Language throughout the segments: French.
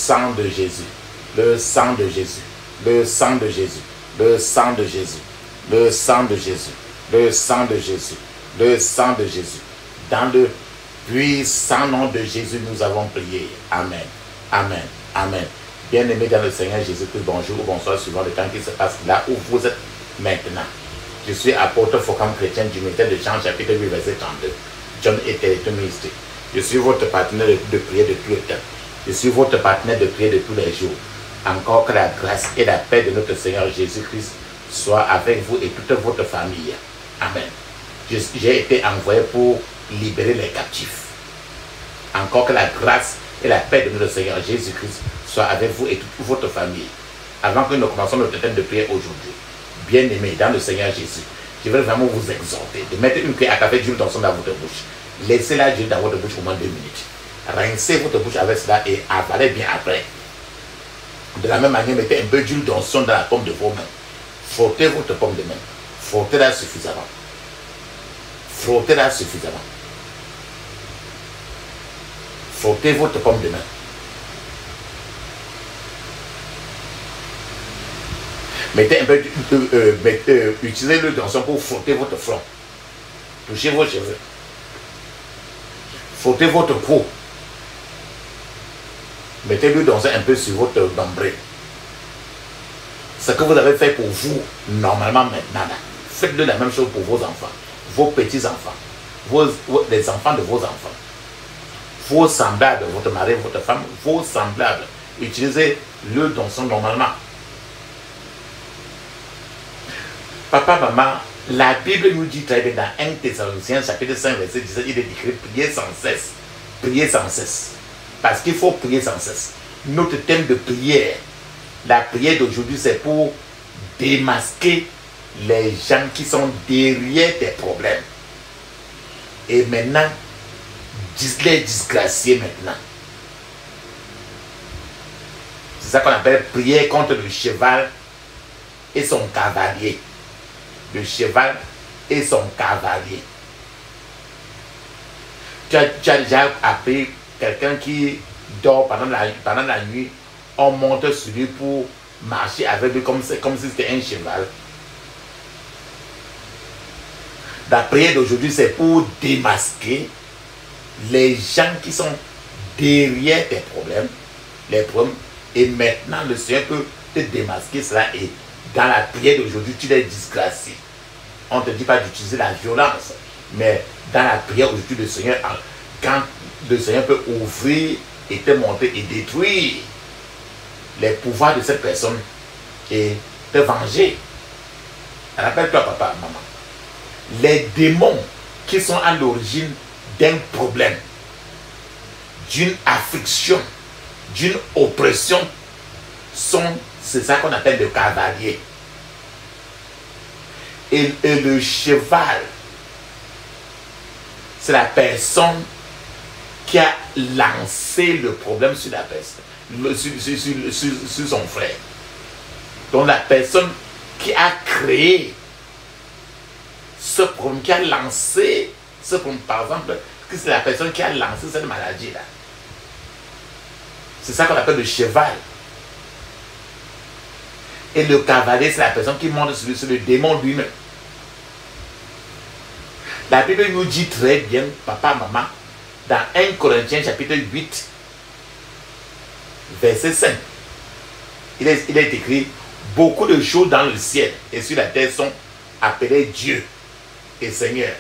sang de Jésus, le sang de Jésus, le sang de Jésus, le sang de Jésus, le sang de Jésus, le sang de Jésus, le sang de Jésus. Dans le puissant nom de Jésus, nous avons prié. Amen. Amen. Amen. Bien-aimés dans le Seigneur Jésus-Christ, bonjour ou bonsoir, suivant le temps qui se passe là où vous êtes maintenant. Je suis apôtre Focam chrétien du ministère de Jean, chapitre 8, verset 32. John était ministre. Je suis votre partenaire de prière de tout le temps. Je suis votre partenaire de prière de tous les jours. Encore que la grâce et la paix de notre Seigneur Jésus-Christ soient avec vous et toute votre famille. Amen. J'ai été envoyé pour libérer les captifs. Encore que la grâce et la paix de notre Seigneur Jésus-Christ soient avec vous et toute votre famille. Avant que nous commencions notre thème de prière aujourd'hui, bien-aimés dans le Seigneur Jésus, je vais vraiment vous exhorter de mettre une cuillère à café d'huile d'encens dans votre bouche. Laissez-la d'huile dans votre bouche au moins 2 minutes. Rincez votre bouche avec cela et avalez bien après. De la même manière, mettez un peu d'huile d'onction dans la paume de vos mains. Frottez votre paume de main. Frottez-la suffisamment. Frottez-la suffisamment. Frottez votre paume de main. Mettez un peu utilisez l'huile d'onction pour frotter votre front. Touchez vos cheveux. Frottez votre cou. Mettez l'huile d'onction un peu sur votre nombril. Ce que vous avez fait pour vous, normalement maintenant, faites-le la même chose pour vos enfants, vos petits-enfants, les enfants de vos enfants, vos semblables, votre mari, votre femme, vos semblables. Utilisez l'huile d'onction normalement. Papa, maman, la Bible nous dit très bien dans 1 Thessaloniciens chapitre 5 verset 17, il est écrit priez sans cesse. Priez sans cesse. Parce qu'il faut prier sans cesse. Notre thème de prière, la prière d'aujourd'hui, c'est pour démasquer les gens qui sont derrière des problèmes. Et maintenant, les disgracier maintenant. C'est ça qu'on appelle prier contre le cheval et son cavalier. Le cheval et son cavalier. Tu as déjà appelé quelqu'un qui dort pendant la nuit, on monte sur lui pour marcher avec lui comme si c'était un cheval. La prière d'aujourd'hui, c'est pour démasquer les gens qui sont derrière tes problèmes, les problèmes, et maintenant le Seigneur peut te démasquer cela et dans la prière d'aujourd'hui, tu les disgracies. On ne te dit pas d'utiliser la violence, mais dans la prière aujourd'hui, le Seigneur, quand le Seigneur peut ouvrir et te montrer et détruire les pouvoirs de cette personne et te venger. Rappelle-toi, papa, maman, les démons qui sont à l'origine d'un problème, d'une affliction, d'une oppression, c'est ça qu'on appelle le cavalier. Et le cheval, c'est la personne qui a lancé le problème sur la personne, sur son frère. Donc la personne qui a créé ce problème, qui a lancé ce problème, par exemple, c'est la personne qui a lancé cette maladie-là. C'est ça qu'on appelle le cheval. Et le cavalier, c'est la personne qui monte sur le démon lui-même. La Bible nous dit très bien, papa, maman, dans 1 Corinthiens chapitre 8, verset 5. Il est écrit, beaucoup de choses dans le ciel et sur la terre sont appelées Dieu et Seigneur.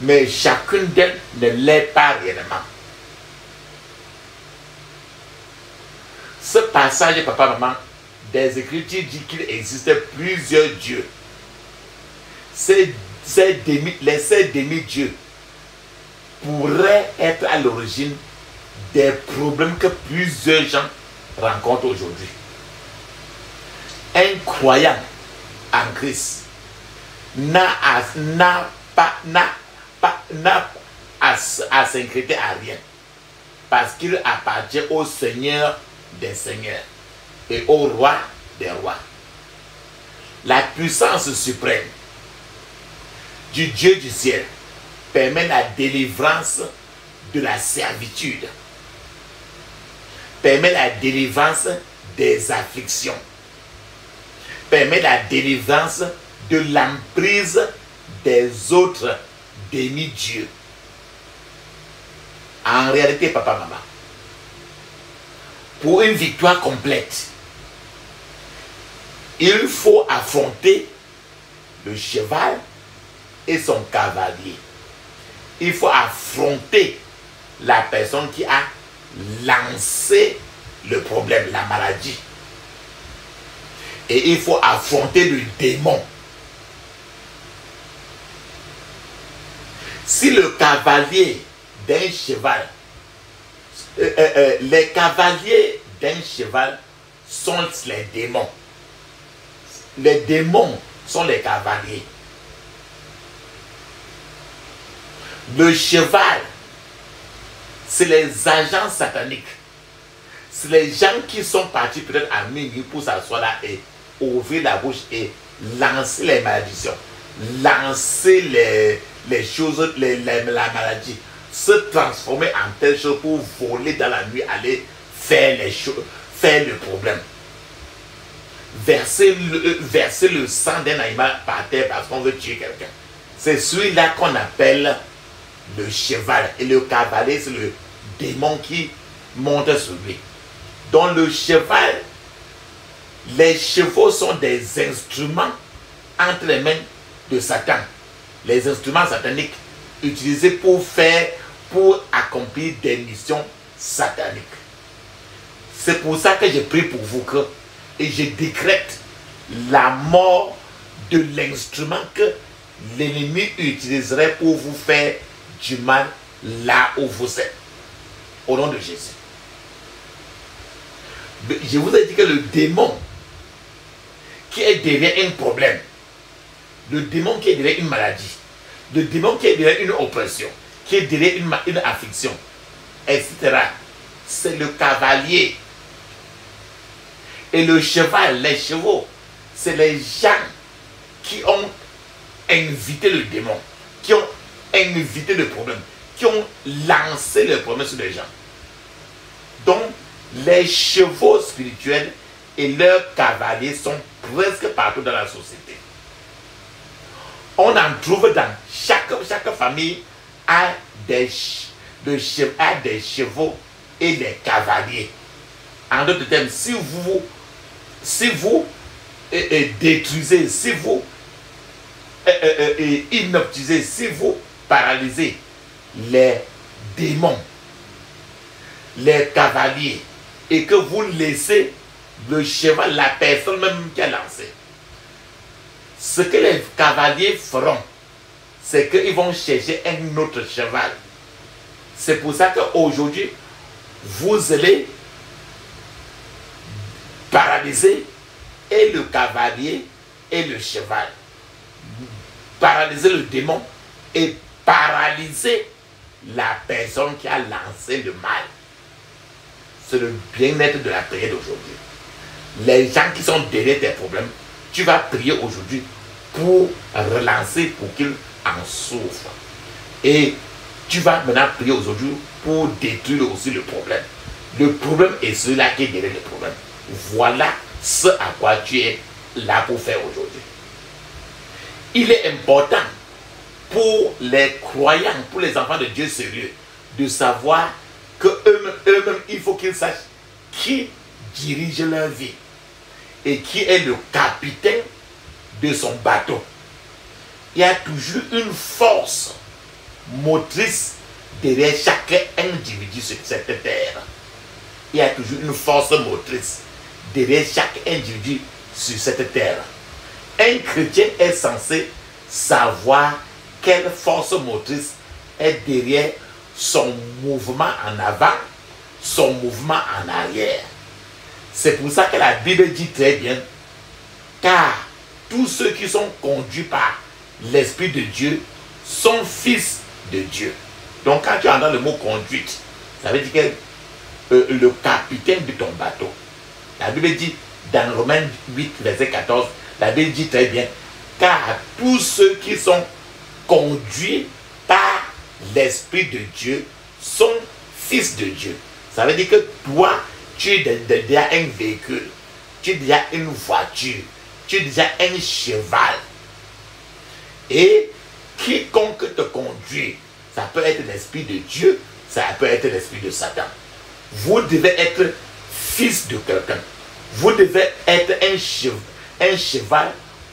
Mais chacune d'elles ne l'est pas réellement. Ce passage, papa, maman, des Écritures dit qu'il existait plusieurs dieux. Les sept demi-dieux pourraient être à l'origine des problèmes que plusieurs gens rencontrent aujourd'hui. Un croyant en Christ n'a à s'inquiéter à rien parce qu'il appartient au Seigneur des seigneurs et au roi des rois. La puissance suprême du Dieu du ciel permet la délivrance de la servitude. permet la délivrance des afflictions, permet la délivrance de l'emprise des autres demi-dieux. En réalité, papa, maman, pour une victoire complète, il faut affronter le cheval et son cavalier. Il faut affronter la personne qui a lancé le problème, la maladie. Et il faut affronter le démon. Si le cavalier d'un cheval, les cavaliers d'un cheval sont les démons. Les démons sont les cavaliers. Le cheval, c'est les agents sataniques. C'est les gens qui sont partis peut-être à minuit pour s'asseoir là et ouvrir la bouche et lancer les malédictions, lancer les choses, la maladie, se transformer en telle chose pour voler dans la nuit, aller faire les choses, faire le problème. Verser le sang d'un animal par terre parce qu'on veut tuer quelqu'un. C'est celui-là qu'on appelle le cheval. Et le cavalier, c'est le démon qui monte sur lui. Donc le cheval, les chevaux sont des instruments entre les mains de Satan. Les instruments sataniques utilisés pour accomplir des missions sataniques. C'est pour ça que je prie pour vous et je décrète la mort de l'instrument que l'ennemi utiliserait pour vous faire du mal là où vous êtes. Au nom de Jésus. Je vous ai dit que le démon qui est derrière un problème, le démon qui est derrière une maladie, le démon qui est derrière une oppression, qui est derrière une affliction, etc., c'est le cavalier. Et le cheval, les chevaux, c'est les gens qui ont invité le démon, qui ont invité le problème, qui ont lancé le problème sur les gens. Donc, les chevaux spirituels et leurs cavaliers sont presque partout dans la société. On en trouve dans chaque famille a des chevaux et des cavaliers. En d'autres termes, si vous détruisez, si vous hypnotisez, si vous paralysez les démons, les cavaliers, et que vous laissez le cheval, la personne même qui a lancé, ce que les cavaliers feront, c'est qu'ils vont chercher un autre cheval. C'est pour ça qu'aujourd'hui, vous allez paralyser et le cavalier et le cheval. Paralyser le démon et paralyser la personne qui a lancé le mal. C'est le bien-être de la prière d'aujourd'hui. Les gens qui sont derrière tes problèmes, tu vas prier aujourd'hui pour relancer, pour qu'ils en souffrent. Et tu vas maintenant prier aujourd'hui pour détruire aussi le problème. Le problème est celui-là qui est derrière le problème. Voilà ce à quoi tu es là pour faire aujourd'hui. Il est important pour les croyants, pour les enfants de Dieu sérieux, de savoir que eux-mêmes, il faut qu'ils sachent qui dirige leur vie et qui est le capitaine de son bateau. Il y a toujours une force motrice derrière chaque individu sur cette terre. Il y a toujours une force motrice derrière chaque individu sur cette terre. Un chrétien est censé savoir quelle force motrice est derrière son mouvement en avant, son mouvement en arrière. C'est pour ça que la Bible dit très bien, car tous ceux qui sont conduits par l'Esprit de Dieu sont fils de Dieu. Donc quand tu entends le mot conduite, ça veut dire que le capitaine de ton bateau. La Bible dit dans Romains 8, verset 14, la Bible dit très bien, car tous ceux qui sont conduits par l'Esprit de Dieu sont fils de Dieu. Ça veut dire que toi tu es déjà un véhicule, tu es déjà une voiture, tu es déjà un cheval. Et quiconque te conduit, ça peut être l'esprit de Dieu, ça peut être l'esprit de Satan. Vous devez être fils de quelqu'un. Vous devez être un cheval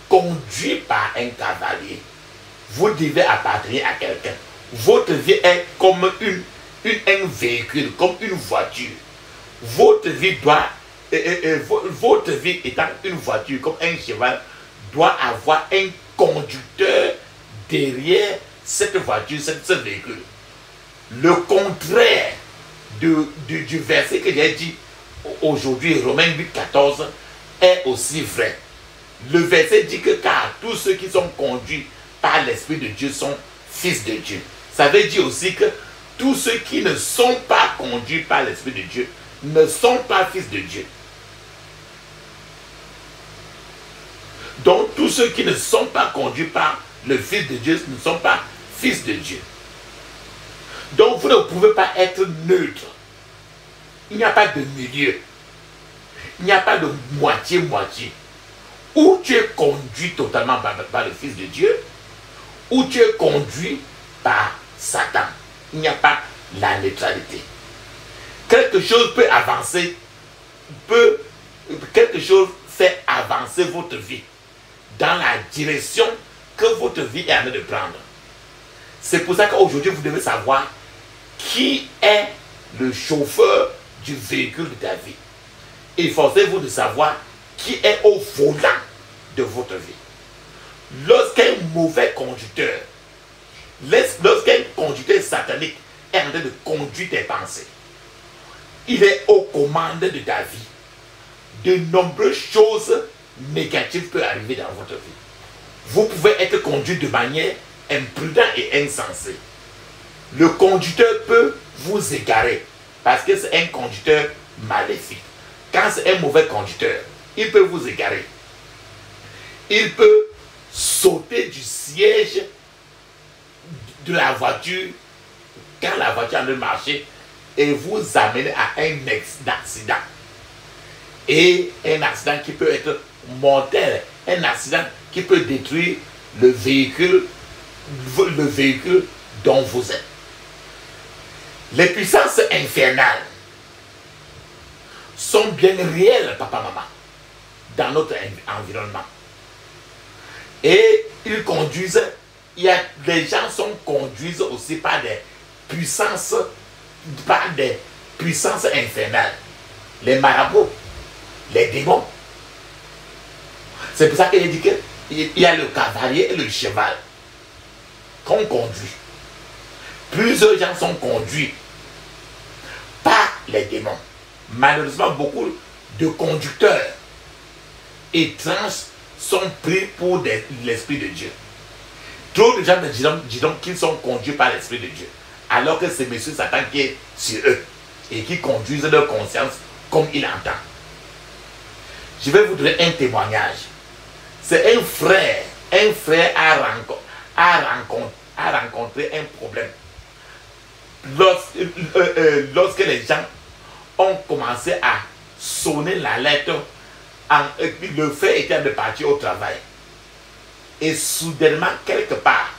conduit par un cavalier. Vous devez appartenir à quelqu'un. Votre vie est comme un véhicule, comme une voiture. Votre vie doit, votre vie étant une voiture, comme un cheval, doit avoir un conducteur derrière cette voiture, ce véhicule. Le contraire du verset que j'ai dit aujourd'hui, Romains 8, 14, est aussi vrai. Le verset dit que car tous ceux qui sont conduits par l'Esprit de Dieu sont fils de Dieu. Ça veut dire aussi que tous ceux qui ne sont pas conduits par l'Esprit de Dieu ne sont pas fils de Dieu. Donc tous ceux qui ne sont pas conduits par le Fils de Dieu ne sont pas fils de Dieu. Donc vous ne pouvez pas être neutre. Il n'y a pas de milieu. Il n'y a pas de moitié-moitié. Ou tu es conduit totalement par le Fils de Dieu, ou tu es conduit par Satan. Il n'y a pas la neutralité. Quelque chose peut avancer, quelque chose fait avancer votre vie dans la direction que votre vie est en train de prendre. C'est pour ça qu'aujourd'hui, vous devez savoir qui est le chauffeur du véhicule de ta vie. Efforcez-vous de savoir qui est au volant de votre vie. Lorsqu'un mauvais conducteur, lorsqu'un conducteur satanique est en train de conduire tes pensées, il est aux commandes de ta vie. De nombreuses choses négatives peuvent arriver dans votre vie. Vous pouvez être conduit de manière imprudente et insensée. Le conducteur peut vous égarer parce que c'est un conducteur maléfique. Quand c'est un mauvais conducteur, il peut vous égarer. Il peut sauter du siège de la voiture quand la voiture est en train de marcher et vous amener à un accident. Et un accident qui peut être mortel, un accident qui peut détruire le véhicule dont vous êtes. Les puissances infernales sont bien réelles, papa, maman, dans notre environnement. Et ils conduisent, les gens sont conduits aussi par des puissances infernales. Les marabouts, les démons. C'est pour ça qu'il dit qu'il y a le cavalier et le cheval qu'on conduit. Plusieurs gens sont conduits par les démons. Malheureusement, beaucoup de conducteurs étranges sont pris pour l'Esprit de Dieu. Trop de gens me diront qu'ils sont conduits par l'Esprit de Dieu, alors que c'est M. Satan qui est sur eux et qui conduisent leur conscience comme il entend. Je vais vous donner un témoignage. C'est un frère a rencontré un problème. Lorsque les gens ont commencé à sonner la lettre, le frère était en train de partir au travail. Et soudainement, quelque part,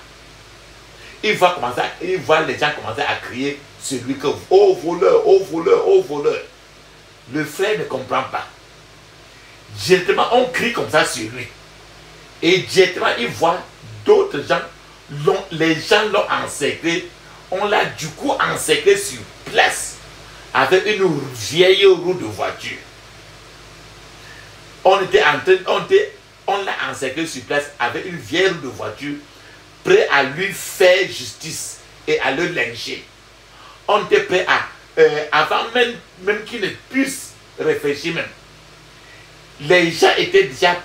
il voit les gens commencer à crier sur lui que « Oh voleur, oh voleur, oh voleur !» Le frère ne comprend pas. Directement, on crie comme ça sur lui. Et directement, il voit d'autres gens, les gens l'ont encerclé, on l'a du coup encerclé sur place avec une vieille roue de voiture. On l'a encerclé sur place avec une vieille roue de voiture, prêt à lui faire justice et à le lyncher. On était prêt à, avant même qu'il ne puisse réfléchir même. Les gens étaient déjà,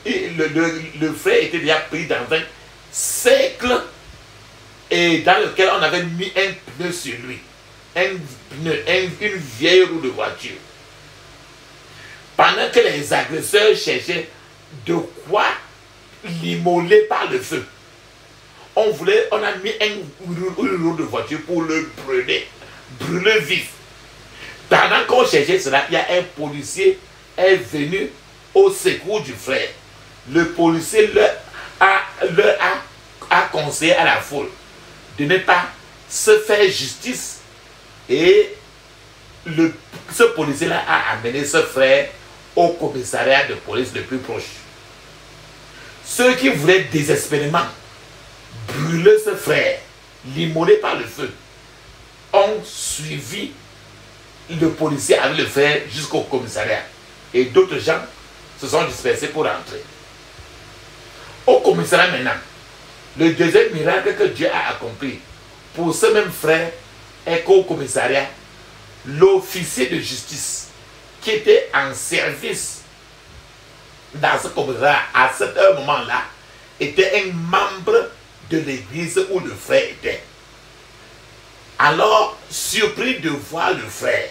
le frère était déjà pris dans un cercle et dans lequel on avait mis un pneu sur lui. Une vieille roue de voiture. Pendant que les agresseurs cherchaient de quoi l'immoler par le feu, on a mis une roue de voiture pour le brûler vif. Pendant qu'on cherchait cela, il y a un policier est venu au secours du frère. Le policier a conseillé à la foule de ne pas se faire justice. Et ce policier-là a amené ce frère au commissariat de police le plus proche. Ceux qui voulaient désespérément brûler ce frère, l'immoler par le feu, ont suivi le policier avec le frère jusqu'au commissariat. Et d'autres gens se sont dispersés pour rentrer. Au commissariat maintenant, le deuxième miracle que Dieu a accompli pour ce même frère est qu'au commissariat, l'officier de justice qui était en service dans ce commissariat à ce moment-là était un membre de l'église où le frère était. Alors, surpris de voir le frère,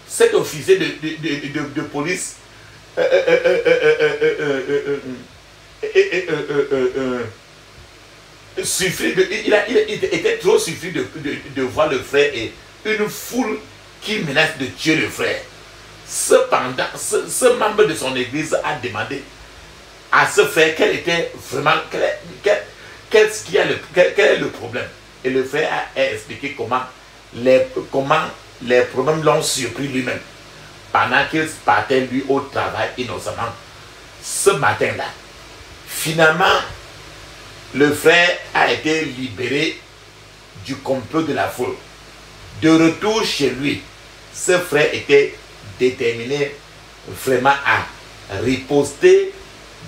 cet officier de police il était trop surpris de voir le frère et une foule qui menace de tuer le frère. Cependant, ce membre de son église a demandé à ce frère quel était vraiment quel est le problème. Et le frère a expliqué comment les problèmes l'ont surpris lui-même pendant qu'il partait lui au travail innocemment ce matin-là. Finalement, le frère a été libéré du complot de la foule. De retour chez lui, ce frère était déterminé vraiment à riposter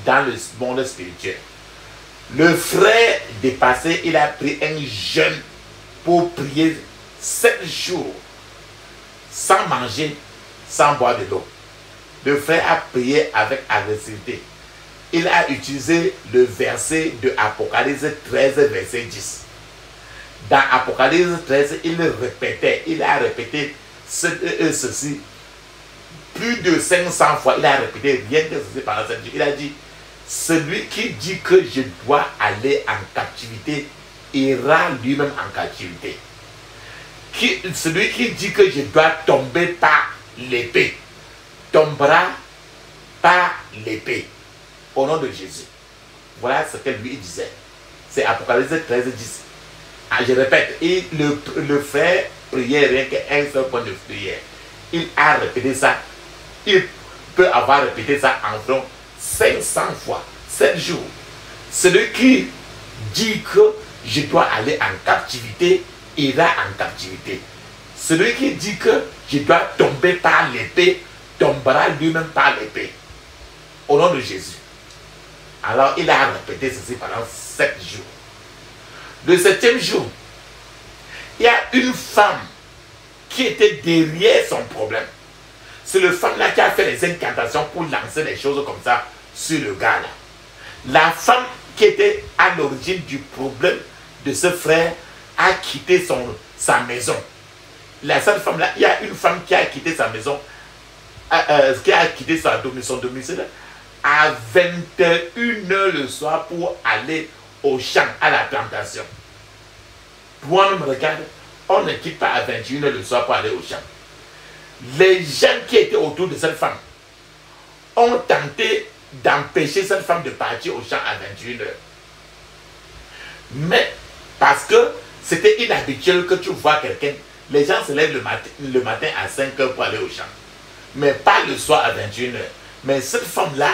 dans le monde spirituel. Le frère dépassé, il a pris un jeûne pour prier 7 jours sans manger, sans boire de l'eau. Le frère a prié avec agressivité. Il a utilisé le verset de Apocalypse 13, verset 10. Dans Apocalypse 13, il a répété ceci plus de 500 fois. Il a répété rien que ceci pendant cette journée. Il a dit, celui qui dit que je dois aller en captivité ira lui-même en captivité. Celui qui dit que je dois tomber par l'épée tombera par l'épée. Au nom de Jésus. Voilà ce que lui disait. C'est Apocalypse 13, 10. Ah, je répète, le frère priait rien qu'un seul point de prière. Il a répété ça. Il peut avoir répété ça environ 500 fois, 7 jours. Celui qui dit que je dois aller en captivité, ira en captivité. Celui qui dit que je dois tomber par l'épée, tombera lui-même par l'épée. Au nom de Jésus. Alors il a répété ceci pendant 7 jours. Le 7e jour, il y a une femme qui était derrière son problème. C'est le femme-là qui a fait les incantations pour lancer des choses comme ça sur le gars là. La femme qui était à l'origine du problème de ce frère a quitté sa maison. La seule femme là, il y a une femme qui a quitté sa maison, qui a quitté son domicile à 21h le soir pour aller au champ, à la plantation. Toi-même, regarde, on ne quitte pas à 21h le soir pour aller au champ. Les gens qui étaient autour de cette femme ont tenté d'empêcher cette femme de partir au champ à 21h. Mais parce que c'était inhabituel que tu vois quelqu'un, les gens se lèvent le matin à 5h pour aller au champ. Mais pas le soir à 21h. Mais cette femme-là,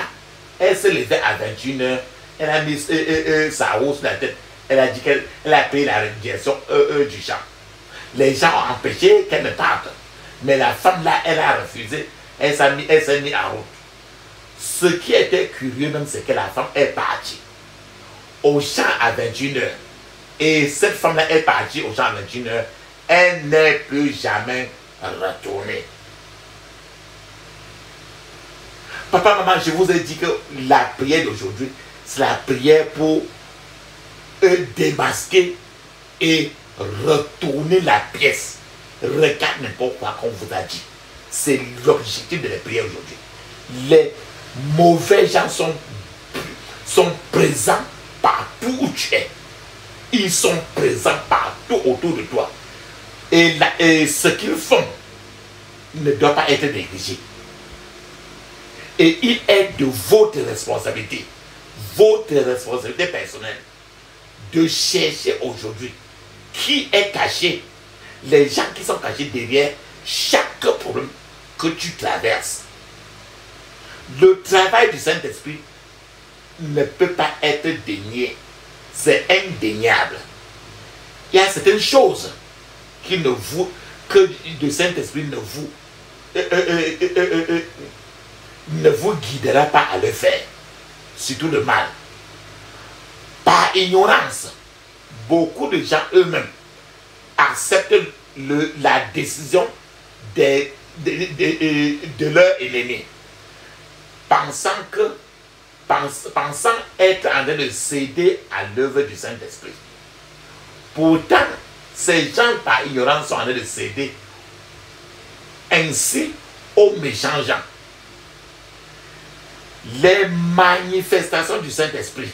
elle s'est levée à 21h, elle a mis sa hausse sur la tête, elle a dit qu'elle a payé la direction du champ. Les gens ont empêché qu'elle ne parte. Mais la femme-là, elle a refusé, elle s'est mise en route. Ce qui était curieux même, c'est que la femme est partie au champ à 21h. Et cette femme-là est partie au champ à 21h. Elle n'est plus jamais retournée. Papa, maman, je vous ai dit que la prière d'aujourd'hui, c'est la prière pour démasquer et retourner la pièce. Regarde n'importe quoi qu'on vous a dit. C'est l'objectif de la prière aujourd'hui. Les mauvais gens sont présents partout où tu es. Ils sont présents partout autour de toi. Et ce qu'ils font, ne doit pas être négligé. Et il est de votre responsabilité personnelle, de chercher aujourd'hui qui est caché, les gens qui sont cachés derrière chaque problème que tu traverses. Le travail du Saint-Esprit ne peut pas être dénié. C'est indéniable. Il y a certaines choses que le Saint-Esprit ne vous guidera pas à le faire. Surtout le mal. Par ignorance, beaucoup de gens eux-mêmes acceptent la décision de leur ennemi, pensant être en train de céder à l'œuvre du Saint-Esprit. Pourtant, ces gens par ignorance sont en train de céder ainsi aux méchants gens. Les manifestations du Saint-Esprit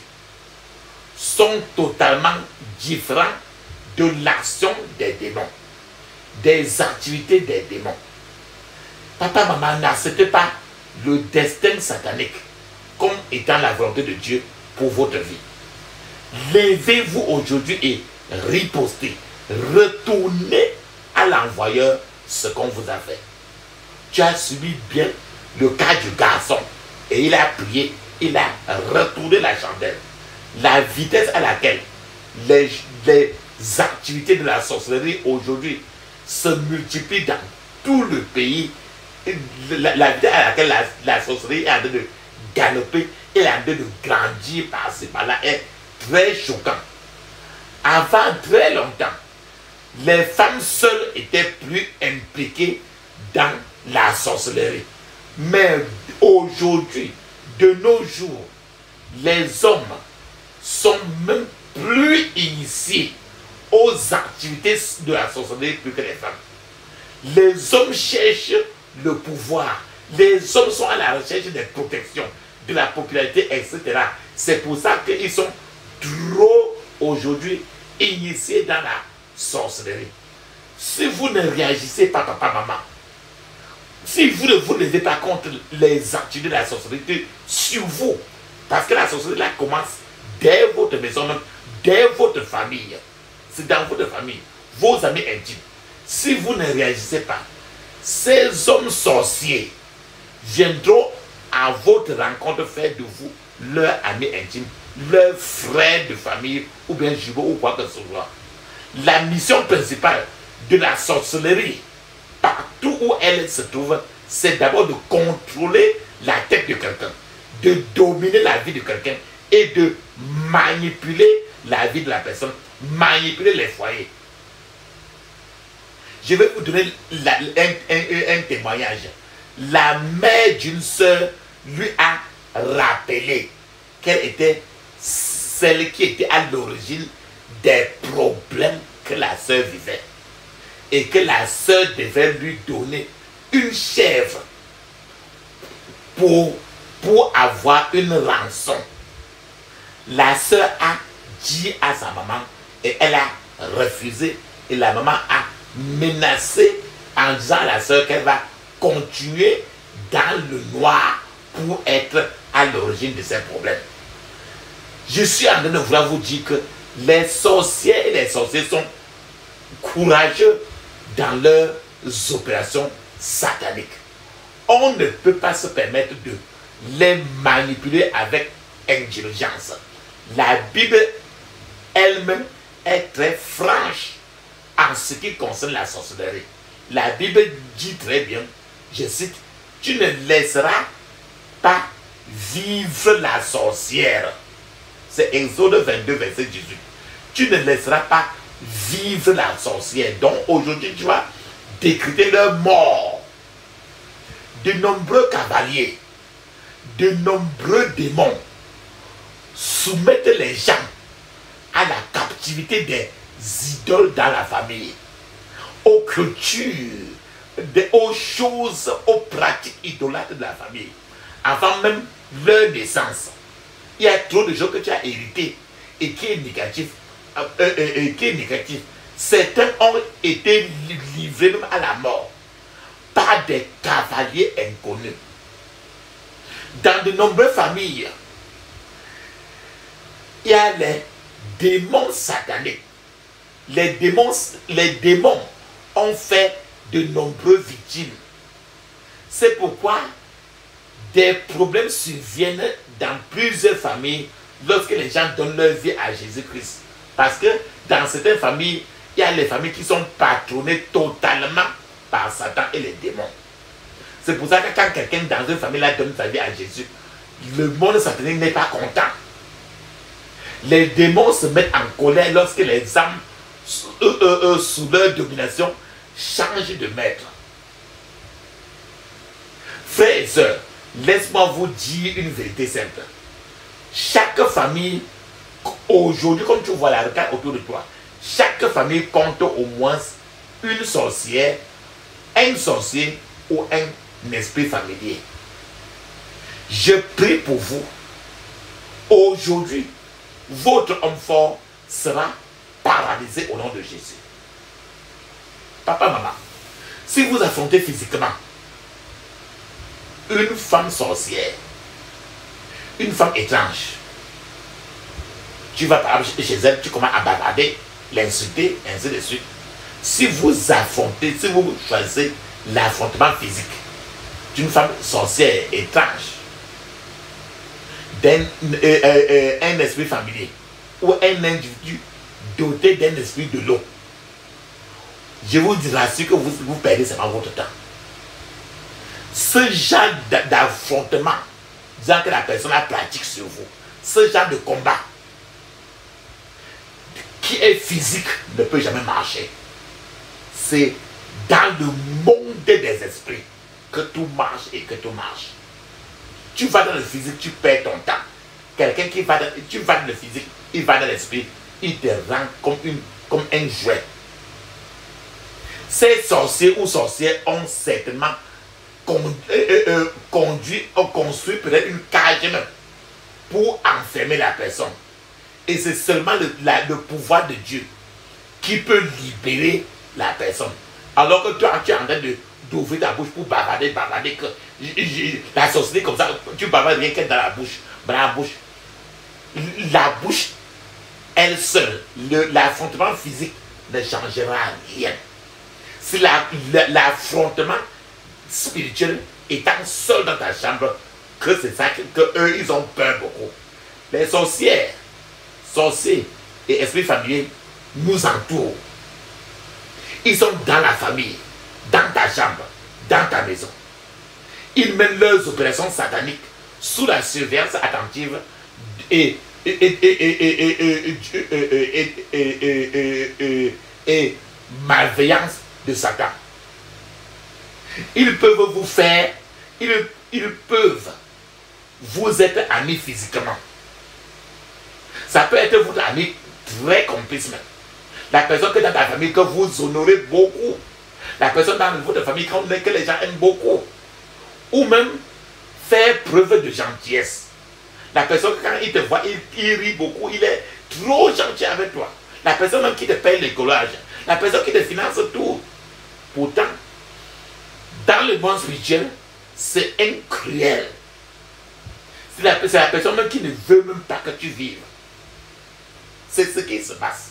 sont totalement différentes de l'action des démons, des activités des démons. Papa, maman, n'acceptez pas le destin satanique comme étant la volonté de Dieu pour votre vie. Levez-vous aujourd'hui et ripostez. Retournez à l'envoyeur ce qu'on vous a fait. Tu as subi bien le cas du garçon et il a prié, il a retourné la chandelle. La vitesse à laquelle les activités de la sorcellerie aujourd'hui se multiplient dans tout le pays, la vitesse à laquelle la sorcellerie est en train de galoper et en train de grandir par-ci par-là est très choquant. Avant très longtemps, les femmes seules étaient plus impliquées dans la sorcellerie. Mais aujourd'hui, de nos jours, les hommes sont même plus initiés aux activités de la sorcellerie plus que les femmes. Les hommes cherchent le pouvoir. Les hommes sont à la recherche des protections, de la popularité, etc. C'est pour ça qu'ils sont trop aujourd'hui initiés dans la sorcellerie. Si vous ne réagissez pas, papa, maman, si vous ne vous levez pas contre les activités de la sorcellerie sur vous, parce que la sorcellerie là commence dès votre maison même, dès votre famille. C'est dans votre famille, vos amis intimes. Si vous ne réagissez pas, ces hommes sorciers viendront à votre rencontre faire de vous leur ami intime, leur frère de famille, ou bien jumeau, ou quoi que ce soit. La mission principale de la sorcellerie, partout où elle se trouve, c'est d'abord de contrôler la tête de quelqu'un, de dominer la vie de quelqu'un et de manipuler la vie de la personne, manipuler les foyers. Je vais vous donner un témoignage. La mère d'une sœur lui a rappelé qu'elle était celle qui était à l'origine des problèmes que la sœur vivait. Et que la sœur devait lui donner une chèvre pour avoir une rançon. La sœur a dit à sa maman et elle a refusé. Et la maman a menacé en disant à la sœur qu'elle va continuer dans le noir pour être à l'origine de ces problèmes. Je suis en train de vouloir vous dire que les sorcières et les sorciers sont courageux dans leurs opérations sataniques. On ne peut pas se permettre de les manipuler avec indulgence. La Bible elle-même est très franche en ce qui concerne la sorcellerie. La Bible dit très bien, je cite, « Tu ne laisseras pas vivre la sorcière. » C'est Exode 22, verset 18. Tu ne laisseras pas vivre la sorcière. Donc aujourd'hui, tu vas décréter leur mort. De nombreux cavaliers, de nombreux démons soumettent les gens à la captivité des idoles dans la famille, aux cultures, aux choses, aux pratiques idolâtres de la famille, avant même leur naissance. Il y a trop de choses que tu as héritées et qui est négatif. Certains ont été livrés même à la mort par des cavaliers inconnus. Dans de nombreuses familles, il y a les démons sataniques. Les démons ont fait de nombreuses victimes. C'est pourquoi des problèmes surviennent dans plusieurs familles lorsque les gens donnent leur vie à Jésus-Christ. Parce que dans certaines familles, il y a les familles qui sont patronnées totalement par Satan et les démons. C'est pour ça que quand quelqu'un dans une famille là donne sa vie à Jésus, le monde satanique n'est pas content. Les démons se mettent en colère lorsque les âmes sous leur domination changent de maître. Frères et sœurs, laisse-moi vous dire une vérité simple. Chaque famille, aujourd'hui, comme tu vois la regarde autour de toi, chaque famille compte au moins une sorcière, un sorcier ou un esprit familier. Je prie pour vous. Aujourd'hui, votre homme fort sera paralysé au nom de Jésus. Papa, maman, si vous affrontez physiquement une femme sorcière, une femme étrange, tu vas par exemple chez elle, tu commences à bavarder, l'insulter, ainsi de suite. Si vous affrontez, si vous choisissez l'affrontement physique d'une femme sorcière étrange, un esprit familier ou un individu doté d'un esprit de l'eau, je vous rassure que vous perdez seulement votre temps. Ce genre d'affrontement, disant que la personne a pratique sur vous, ce genre de combat qui est physique ne peut jamais marcher. C'est dans le monde des esprits que tout marche et que tout marche. Tu vas dans le physique, tu perds ton temps. Quelqu'un qui va tu vas dans le physique, il va dans l'esprit, il te rend comme un jouet. Ces sorciers ou sorcières ont certainement construit peut-être une cage même pour enfermer la personne. Et c'est seulement le pouvoir de Dieu qui peut libérer la personne. Alors que toi, tu es en train d'ouvrir ta bouche pour bavarder, que la sorcellerie comme ça, tu bavardes rien que dans la bouche. La bouche, elle seule, l'affrontement physique ne changera rien. Si l'affrontement spirituel étant seul dans ta chambre, que c'est ça que eux, ils ont peur beaucoup. Les sorcières, sorciers et esprits familiers nous entourent. Ils sont dans la famille, dans ta chambre, dans ta maison. Ils mènent leurs opérations sataniques sous la surveillance attentive et malveillance de Satan. Ils peuvent vous faire, ils peuvent vous être amis physiquement. Ça peut être votre ami très complice même. La personne que dans ta famille que vous honorez beaucoup. La personne dans votre famille que les gens aiment beaucoup. Ou même faire preuve de gentillesse. La personne quand il te voit, il rit beaucoup, il est trop gentil avec toi. La personne même qui te paye l'écolage. La personne qui te finance tout. Pourtant, dans le monde spirituel, c'est incroyable. C'est la personne même qui ne veut même pas que tu vives. C'est ce qui se passe.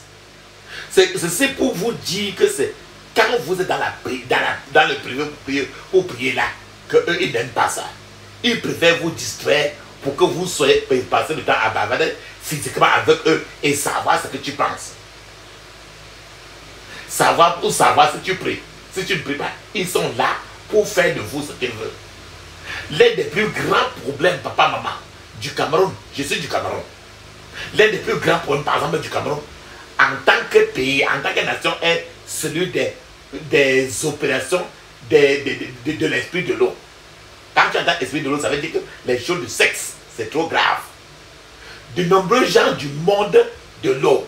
C'est pour vous dire que c'est quand vous êtes dans le privé pour prier là, qu'eux ils n'aiment pas ça. Ils préfèrent vous distraire pour que vous soyez passé le temps à bavarder physiquement avec eux et savoir ce que tu penses. Savoir si tu pries. Si tu ne pries pas, ils sont là pour faire de vous ce qu'ils veulent. L'un des plus grands problèmes, papa, maman, du Cameroun, je suis du Cameroun. L'un des plus grands problèmes, par exemple, du Cameroun, en tant que pays, en tant que nation, est celui des opérations de l'esprit de l'eau. Quand tu entends l'esprit de l'eau, ça veut dire que les choses du sexe, c'est trop grave. De nombreux gens du monde de l'eau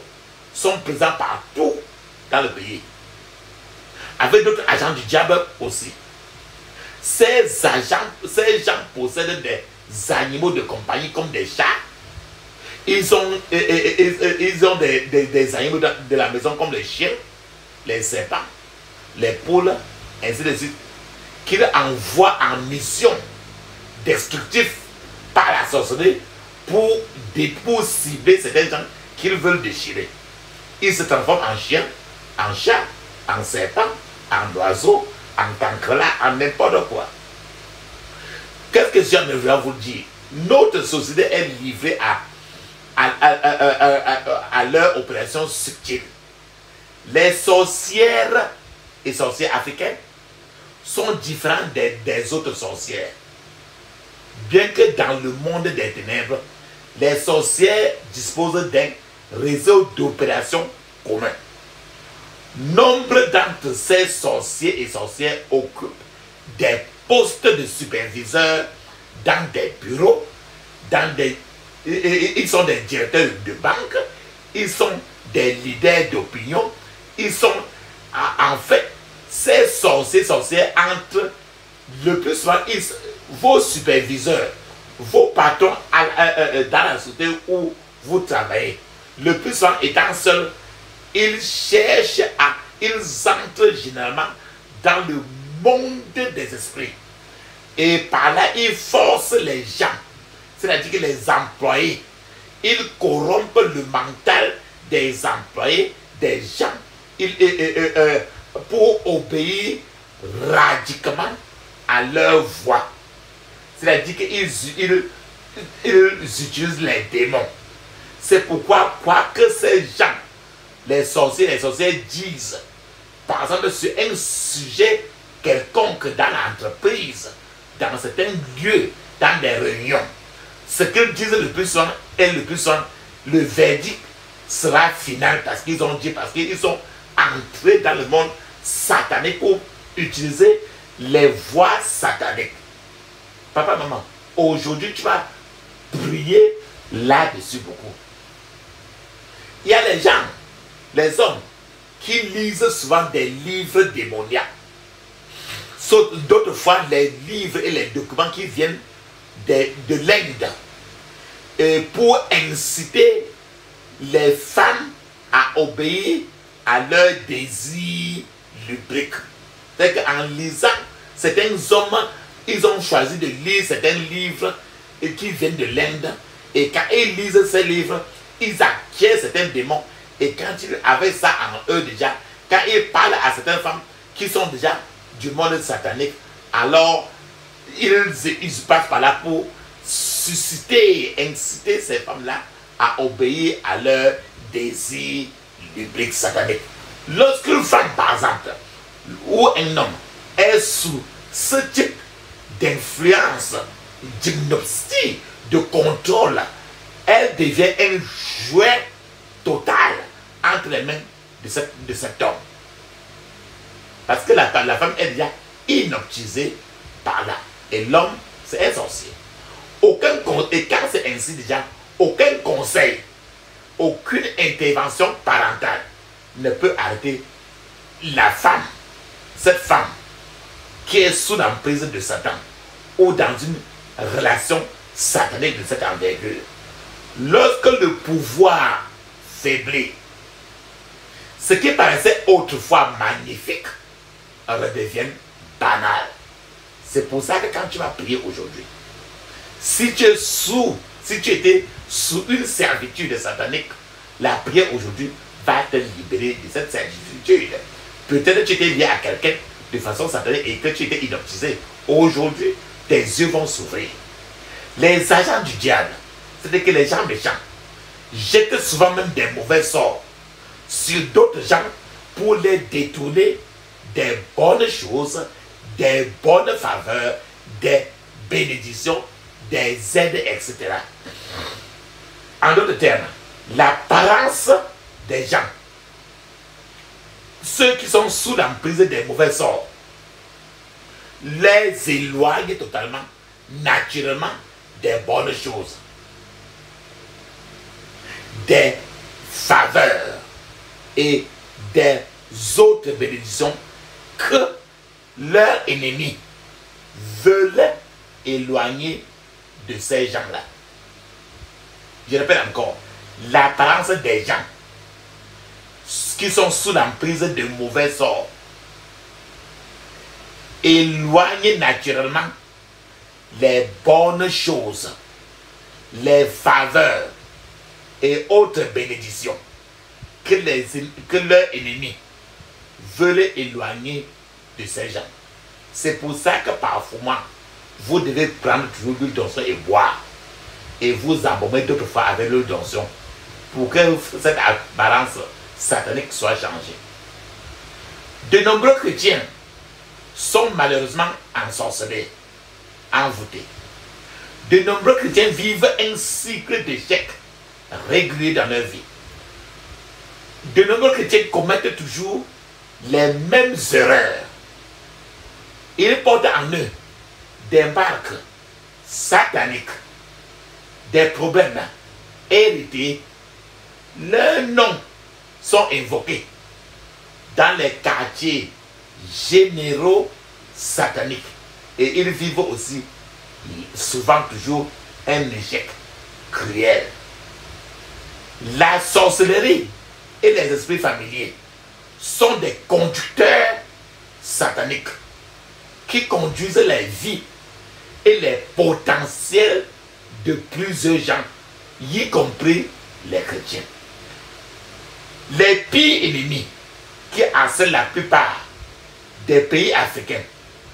sont présents partout dans le pays. Avec d'autres agents du diable aussi. Ces gens possèdent des animaux de compagnie comme des chats. Ils ont des animaux de la maison comme les chiens, les serpents, les poules, ainsi de suite. qu'il envoie en mission destructive par la sorcellerie pour cibler certains gens qu'ils veulent déchirer. Ils se transforment en chien, en chat, en serpent, en oiseau, en cancrelat, en n'importe quoi. Qu'est-ce que j'aimerais vous dire? Notre société est livrée à leur opération subtile. Les sorcières et sorcières africaines sont différentes des autres sorcières. Bien que dans le monde des ténèbres, les sorcières disposent d'un réseau d'opérations commun. Nombre d'entre ces sorciers et sorcières occupent des postes de superviseurs dans des bureaux, ils sont des directeurs de banque, ils sont des leaders d'opinion, ils sont en fait ces sorciers, sorcières entre le plus souvent vos superviseurs, vos patrons dans la société où vous travaillez, le plus souvent étant seuls, ils entrent généralement dans le monde des esprits. Et par là, ils forcent les gens, c'est-à-dire que les employés, ils corrompent le mental des employés, des gens, pour obéir radicalement à leur voix. C'est-à-dire qu'ils utilisent les démons. C'est pourquoi, quoi que ces gens, les sorciers disent, par exemple, sur un sujet quelconque dans l'entreprise, dans certains lieux, dans des réunions, ce qu'ils disent le plus souvent est le plus souvent, le verdict sera final parce qu'ils ont dit, parce qu'ils sont entrés dans le monde satanique pour utiliser les voies sataniques. Papa, maman, aujourd'hui tu vas prier là-dessus beaucoup. Il y a les gens, les hommes, qui lisent souvent des livres démoniaques. D'autres fois, les livres et les documents qui viennent de l'Inde pour inciter les femmes à obéir à leurs désirs lubriques. C'est qu'en lisant, certains hommes, ils ont choisi de lire certains livres qui viennent de l'Inde. Et quand ils lisent ces livres, ils acquièrent certains démons. Et quand ils avaient ça en eux déjà, quand ils parlent à certaines femmes qui sont déjà du monde satanique, alors ils passent par là pour susciter et inciter ces femmes-là à obéir à leurs désirs lubriques sataniques. Lorsqu'une femme, par exemple, ou un homme est sous ce type d'influence, d'hypnotisme, de contrôle, elle devient un jouet total entre les mains de cet homme. Parce que la femme est déjà hypnotisée par là. Et l'homme, c'est un sorcier. Et quand c'est ainsi déjà, aucun conseil, aucune intervention parentale ne peut arrêter la femme, cette femme qui est sous l'emprise de Satan ou dans une relation satanique de cette envergure. Lorsque le pouvoir faiblit, ce qui paraissait autrefois magnifique redevient banal. C'est pour ça que quand tu vas prier aujourd'hui, si tu étais sous une servitude satanique, la prière aujourd'hui va te libérer de cette servitude. Peut-être que tu étais lié à quelqu'un de façon satanique et que tu étais hypnotisé. Aujourd'hui, tes yeux vont s'ouvrir. Les agents du diable, c'est-à-dire que les gens méchants, jettent souvent même des mauvais sorts sur d'autres gens pour les détourner des bonnes choses, des bonnes faveurs, des bénédictions, des aides, etc. En d'autres termes, l'apparence des gens, ceux qui sont sous l'emprise des mauvais sorts, les éloigne totalement, naturellement, des bonnes choses, des faveurs et des autres bénédictions que leurs ennemis veulent éloigner de ces gens-là. Je répète encore, l'apparence des gens qui sont sous l'emprise de mauvais sorts éloigne naturellement les bonnes choses, les faveurs et autres bénédictions que leurs ennemis veulent éloigner de ces gens. C'est pour ça que parfois, vous devez prendre toujours l'huile d'onction et boire. Et vous embaumer d'autres fois avec l'huile d'onction pour que cette apparence satanique soit changée. De nombreux chrétiens sont malheureusement ensorcelés, envoûtés. De nombreux chrétiens vivent un cycle d'échecs régulier dans leur vie. De nombreux chrétiens commettent toujours les mêmes erreurs. Ils portent en eux des marques sataniques, des problèmes hérités. Leurs noms sont invoqués dans les quartiers généraux sataniques. Et ils vivent aussi souvent toujours un échec cruel. La sorcellerie et les esprits familiers sont des conducteurs sataniques qui conduisent les vies et les potentiels de plusieurs gens, y compris les chrétiens. Les pires ennemis qui harcèlent la plupart des pays africains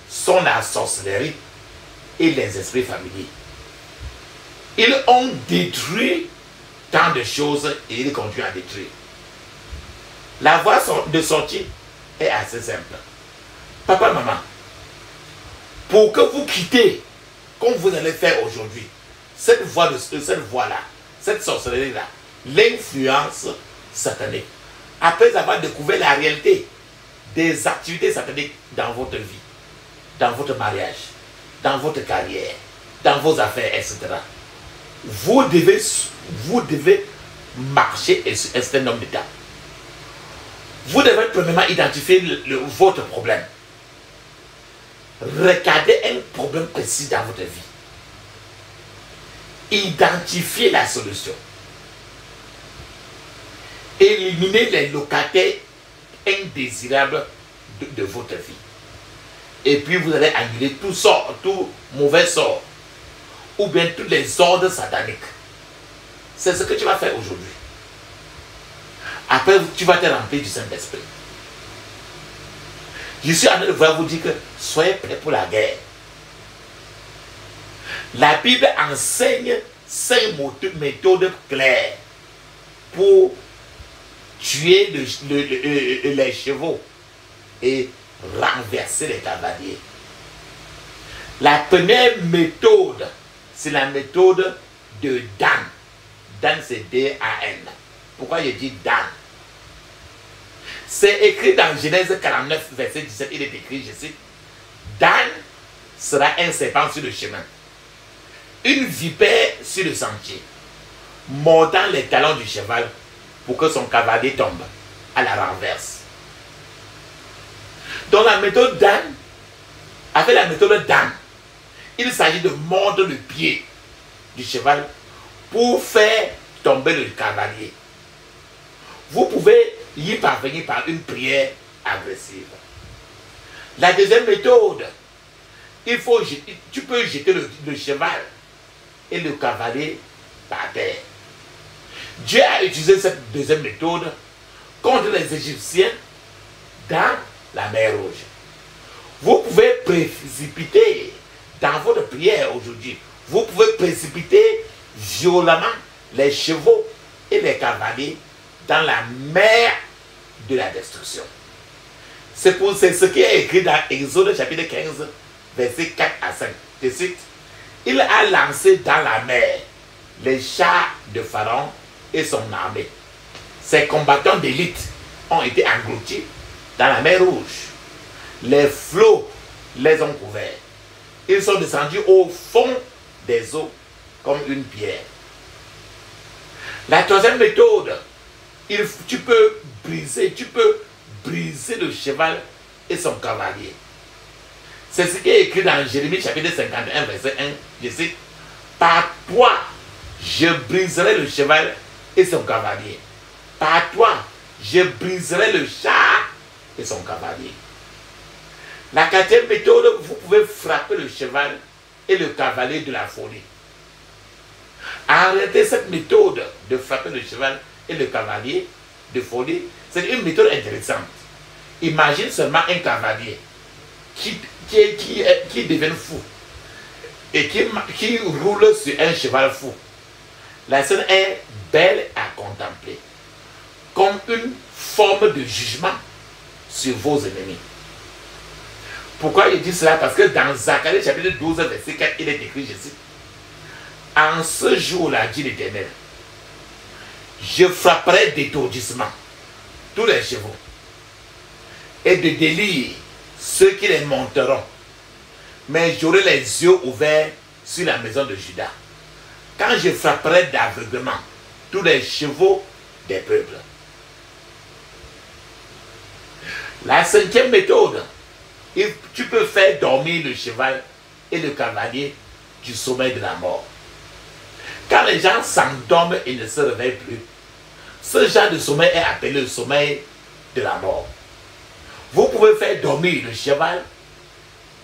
sont la sorcellerie et les esprits familiers. Ils ont détruit tant de choses et ils continuent à détruire. La voie de sortie est assez simple. Papa, maman, pour que vous quittez, comme vous allez faire aujourd'hui, cette voie-là, cette sorcellerie-là, l'influence satanique, après avoir découvert la réalité des activités sataniques dans votre vie, dans votre mariage, dans votre carrière, dans vos affaires, etc., vous devez marcher sur un certain nombre d'étapes. Vous devez premièrement identifier votre problème. Regardez un problème précis dans votre vie. Identifiez la solution. Éliminez les locataires indésirables de votre vie. Et puis vous allez annuler tout mauvais sort ou bien tous les ordres sataniques. C'est ce que tu vas faire aujourd'hui. Après, tu vas te remplir du Saint-Esprit. Je suis en train de vous dire que soyez prêts pour la guerre. La Bible enseigne 5 méthodes claires pour tuer les chevaux et renverser les cavaliers. La première méthode, c'est la méthode de Dan. Dan, c'est D-A-N. Pourquoi je dis Dan? C'est écrit dans Genèse 49, verset 17, il est écrit, je cite, Dan sera un serpent sur le chemin, une vipère sur le sentier, mordant les talons du cheval pour que son cavalier tombe à la renverse. Dans la méthode Dan, avec la méthode Dan, il s'agit de mordre le pied du cheval pour faire tomber le cavalier. Vous pouvez y parvenir par une prière agressive. La deuxième méthode, tu peux jeter le cheval et le cavalier par terre. Dieu a utilisé cette deuxième méthode contre les Égyptiens dans la mer Rouge. Vous pouvez précipiter dans votre prière aujourd'hui, vous pouvez précipiter violemment les chevaux et les cavaliers dans la mer de la destruction. C'est ce qui est écrit dans Exode chapitre 15, versets 4 à 5. Je cite, il a lancé dans la mer les chars de Pharaon et son armée. Ses combattants d'élite ont été engloutis dans la mer Rouge. Les flots les ont couverts. Ils sont descendus au fond des eaux comme une pierre. La troisième méthode, tu peux briser le cheval et son cavalier. C'est ce qui est écrit dans Jérémie chapitre 51, verset 1. Je cite, par toi, je briserai le cheval et son cavalier. Par toi, je briserai le char et son cavalier. La quatrième méthode, vous pouvez frapper le cheval et le cavalier de la folie. En réalité, cette méthode de frapper le cheval et le cavalier de folie, c'est une méthode intéressante. Imagine seulement un cavalier qui devient fou et qui roule sur un cheval fou. La scène est belle à contempler, comme une forme de jugement sur vos ennemis. Pourquoi il dit cela? Parce que dans Zacharie chapitre 12, verset 4, il est écrit, je cite, « En ce jour-là, dit l'Éternel, je frapperai d'étourdissement tous les chevaux et de délire ceux qui les monteront, mais j'aurai les yeux ouverts sur la maison de Juda. Quand je frapperai d'aveuglement tous les chevaux des peuples. » La cinquième méthode, tu peux faire dormir le cheval et le cavalier du sommeil de la mort. Quand les gens s'endorment et ne se réveillent plus, ce genre de sommeil est appelé le sommeil de la mort. Vous pouvez faire dormir le cheval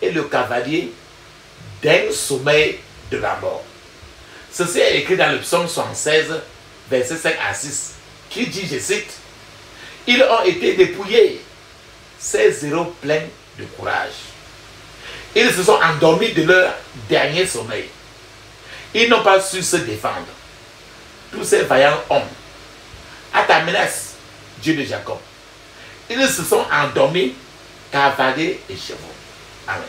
et le cavalier d'un sommeil de la mort. Ceci est écrit dans le psaume 76, versets 5 à 6, qui dit, je cite, « Ils ont été dépouillés, ces héros pleins de courage. Ils se sont endormis de leur dernier sommeil. Ils n'ont pas su se défendre. Tous ces vaillants hommes, à ta menace, Dieu de Jacob, ils se sont endormis, cavaliers et chevaux. » Amen.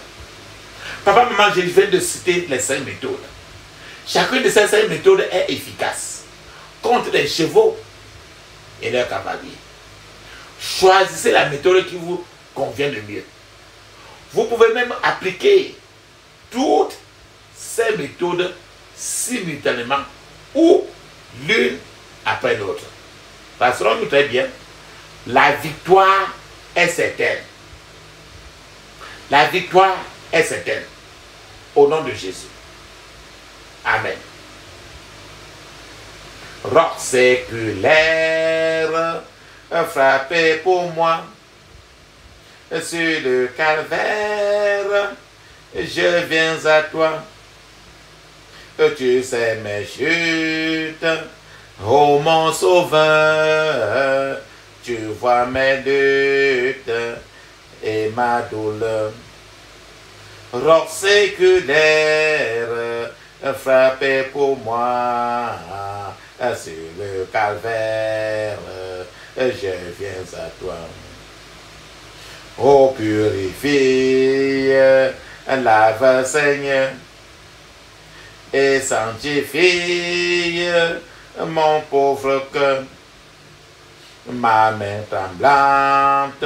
Papa, maman, je viens de citer les 5 méthodes. Chacune de ces 5 méthodes est efficace contre les chevaux et leurs cavaliers. Choisissez la méthode qui vous convient le mieux. Vous pouvez même appliquer toutes ces méthodes simultanément ou l'une après l'autre. Rassurons-nous très bien, la victoire est certaine. La victoire est certaine. Au nom de Jésus. Amen. Roc séculaire, frappez pour moi. Sur le calvaire, je viens à toi. Tu sais mes chutes, ô mon sauveur. Tu vois mes luttes et ma douleur. Roc séculaire, frappez pour moi. Sur le calvaire, je viens à toi. Ô purifie, lave Seigneur, et sanctifie mon pauvre cœur. Ma main tremblante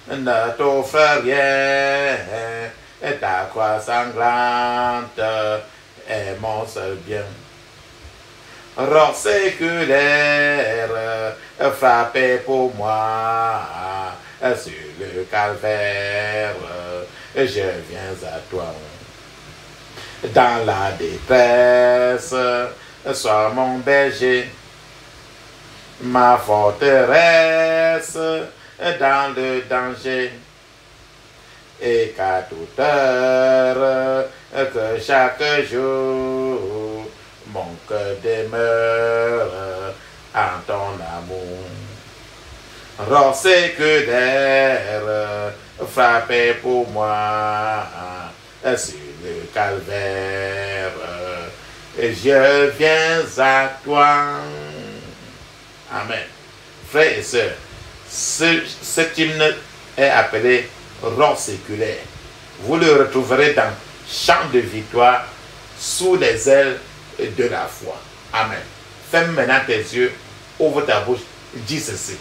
ne t'offre rien, ta croix sanglante est mon seul bien. Roc séculaire, frappez pour moi. Sur le calvaire, je viens à toi. Dans la détresse, sois mon berger, ma forteresse dans le danger. Et qu'à toute heure, que chaque jour, mon cœur demeure en ton amour. Roc séculaire, frappez pour moi. Sur le calvaire, je viens à toi. Amen. Frères et sœurs, cet hymne est appelé roc séculaire. Vous le retrouverez dans Chant de victoire, sous les ailes de la foi. Amen. Ferme maintenant tes yeux, ouvre ta bouche, dis ceci.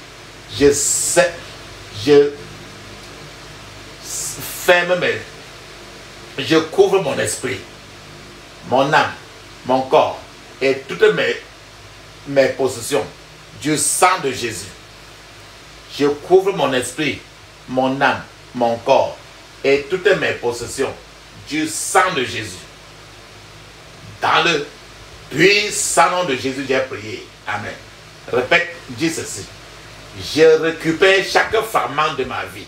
Je ferme je couvre mon esprit, mon âme, mon corps et toutes mes possessions du sang de Jésus. Je couvre mon esprit, mon âme, mon corps et toutes mes possessions du sang de Jésus. Dans le puissant nom de Jésus, j'ai prié. Amen. Répète, dis ceci. Je récupère chaque fragment de ma vie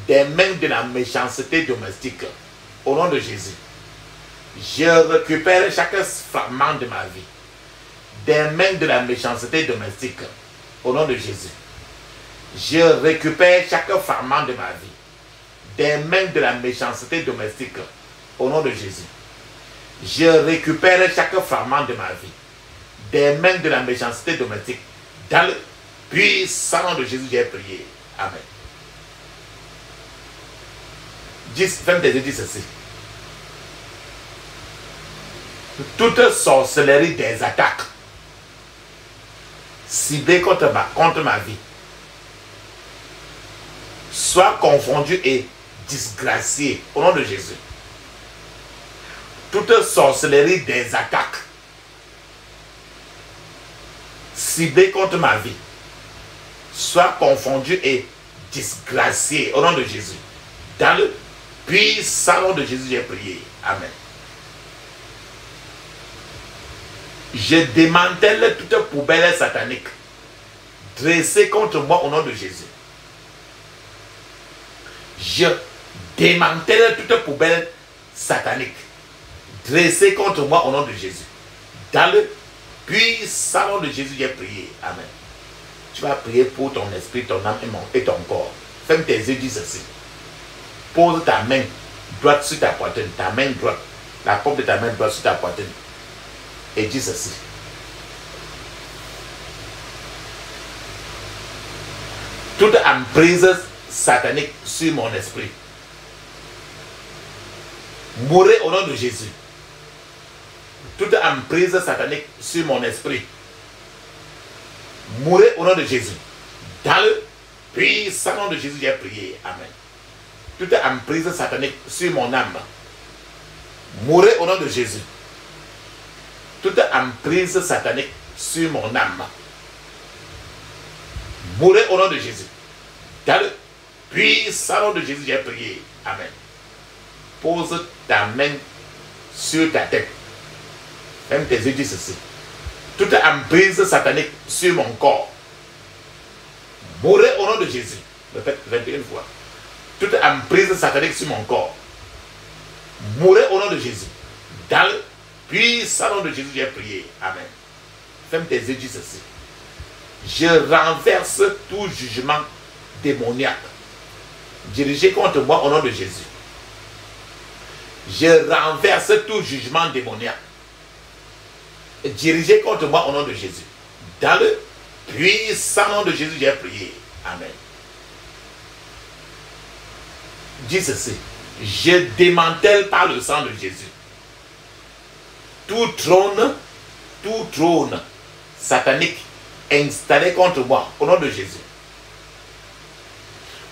des mains de la méchanceté domestique. Au nom de Jésus. Je récupère chaque fragment de ma vie. Des mains de la méchanceté domestique. Au nom de Jésus. Je récupère chaque fragment de ma vie. Des mains de la méchanceté domestique. Au nom de Jésus. Je récupère chaque fragment de ma vie. Des mains de la méchanceté domestique. Dans le puissant nom de Jésus, j'ai prié. Amen. 22 dit ceci. Toute sorcellerie des attaques ciblées contre ma vie soit confondue et disgraciée au nom de Jésus. Toute sorcellerie des attaques ciblées contre ma vie soit confondue et disgraciée au nom de Jésus. Dans le puissant nom de Jésus, j'ai prié. Amen. Je démantèle toute poubelle satanique dressée contre moi au nom de Jésus. Je démantèle toute poubelle satanique dressée contre moi au nom de Jésus. Dans le puissant nom de Jésus, j'ai prié. Amen. Tu vas prier pour ton esprit, ton âme et ton corps. Ferme tes yeux, dis ceci. Pose ta main droite sur ta poitrine. Ta main droite. La paume de ta main droite sur ta poitrine. Et dis ceci. Toute emprise satanique sur mon esprit. Mourez au nom de Jésus. Toute emprise satanique sur mon esprit. Mourez au nom de Jésus. Dans le puissant nom de Jésus, j'ai prié. Amen. Toute emprise satanique sur mon âme. Mourez au nom de Jésus. Toute emprise satanique sur mon âme. Mourez au nom de Jésus. Dans le puissant nom de Jésus, j'ai prié. Amen. Pose ta main sur ta tête. Ferme tes yeux, dis ceci. Toute emprise satanique sur mon corps. Mourez au nom de Jésus. Répète 21 fois. Toute emprise satanique sur mon corps. Mourez au nom de Jésus. Dans le puissant nom de Jésus, j'ai prié. Amen. Ferme tes yeux, dis ceci. Je renverse tout jugement démoniaque dirigé contre moi au nom de Jésus. Je renverse tout jugement démoniaque dirigé contre moi au nom de Jésus. Dans le puissant nom de Jésus, j'ai prié. Amen. Dis ceci. Je démantèle par le sang de Jésus tout trône satanique installé contre moi au nom de Jésus.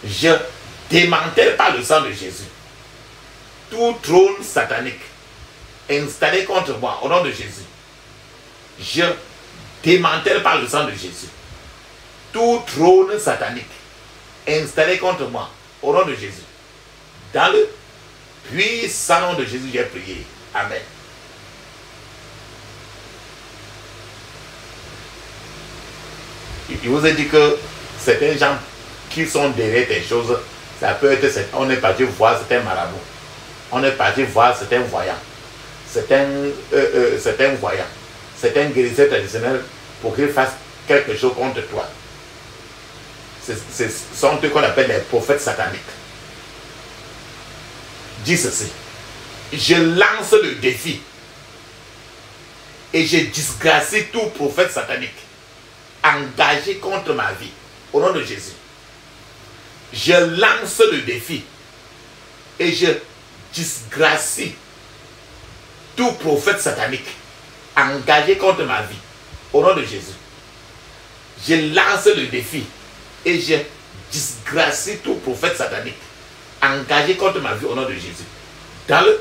Je démantèle par le sang de Jésus tout trône satanique installé contre moi au nom de Jésus. Je démantèle par le sang de Jésus tout trône satanique installé contre moi au nom de Jésus. Dans le puissant nom de Jésus, j'ai prié. Amen. Il vous a dit que certains gens qui sont derrière des choses, ça peut être, on est parti voir certains marabouts, on est parti voir certains voyants, certains voyants, certains guérisseurs traditionnels pour qu'ils fassent quelque chose contre toi. Ce sont eux qu'on appelle les prophètes sataniques. Dis ceci. Je lance le défi et je disgracie tout prophète satanique engagé contre ma vie au nom de Jésus. Je lance le défi et je disgracie tout prophète satanique engagé contre ma vie au nom de Jésus. Je lance le défi et je disgracie tout prophète satanique engagé contre ma vie au nom de Jésus. Dans le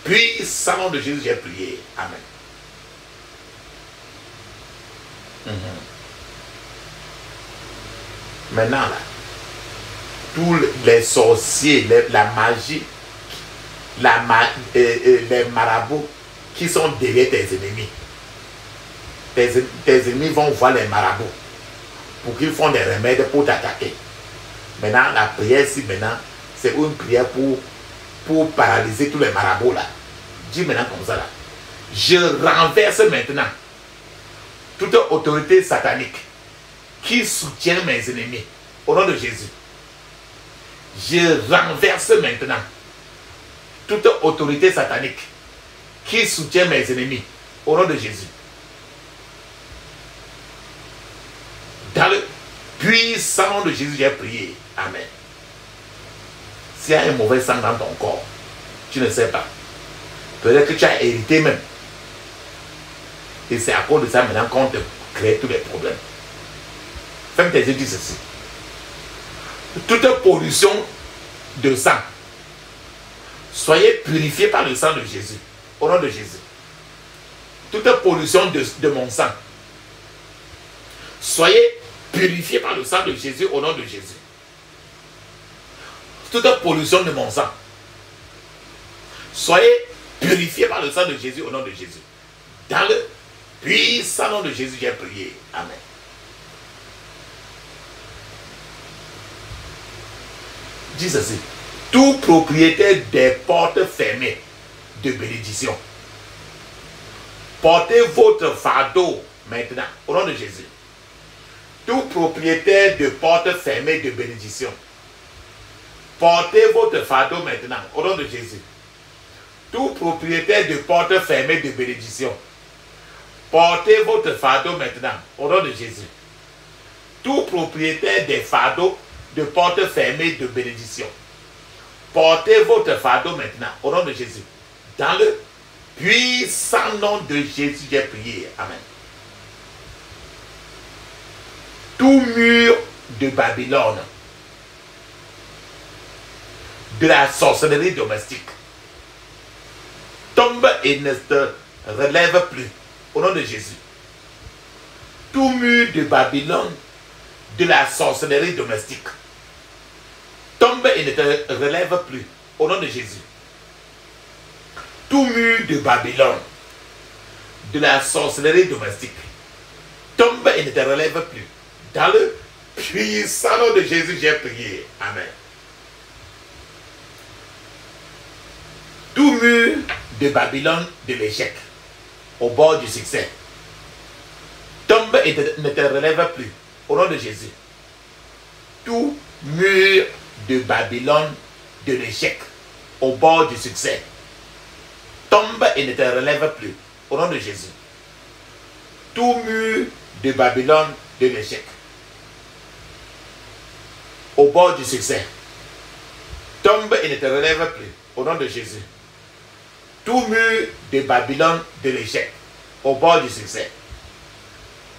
puissant nom de Jésus, j'ai prié. Amen. Maintenant, là, tous les sorciers, la magie, les marabouts qui sont derrière tes ennemis, tes ennemis vont voir les marabouts pour qu'ils font des remèdes pour t'attaquer. Maintenant, la prière, si maintenant, c'est une prière pour paralyser tous les marabouts là. Dis maintenant comme ça là. Je renverse maintenant toute autorité satanique qui soutient mes ennemis au nom de Jésus. Je renverse maintenant toute autorité satanique qui soutient mes ennemis au nom de Jésus. Dans le puissant nom de Jésus, j'ai prié. Amen. S'il y a un mauvais sang dans ton corps, tu ne sais pas. Peut-être que tu as hérité même. Et c'est à cause de ça maintenant qu'on te crée tous les problèmes. Ferme tes yeux, dis ceci. Toute pollution de sang, soyez purifiés par le sang de Jésus. Au nom de Jésus. Toute pollution de mon sang, soyez purifiés par le sang de Jésus au nom de Jésus. Toute pollution de mon sang, soyez purifiés par le sang de Jésus au nom de Jésus. Dans le puissant nom de Jésus, j'ai prié. Amen. Dis ceci. Tout propriétaire des portes fermées de bénédiction, portez votre fardeau maintenant au nom de Jésus. Tout propriétaire de portes fermées de bénédiction, portez votre fardeau maintenant au nom de Jésus. Tout propriétaire de portes fermées de bénédiction, portez votre fardeau maintenant au nom de Jésus. Tout propriétaire des fardeaux de portes fermées de bénédiction, portez votre fardeau maintenant au nom de Jésus. Dans le puissant nom de Jésus, j'ai prié. Amen. Tout mur de Babylone, de la sorcellerie domestique, tombe et ne se relève plus au nom de Jésus. Tout mur de Babylone, de la sorcellerie domestique, tombe et ne te relève plus au nom de Jésus. Tout mur de Babylone, de la sorcellerie domestique, tombe et ne te relève plus. Dans le puissant nom de Jésus, j'ai prié. Amen. Tout mur de Babylone de l'échec, au bord du succès, tombe et ne te relève plus. Au nom de Jésus. Tout mur de Babylone de l'échec, au bord du succès, tombe et ne te relève plus. Au nom de Jésus. Tout mur de Babylone de l'échec, au bord du succès, tombe et ne te relève plus. Au nom de Jésus. Tout mur de Babylone de l'échec, au bord du succès,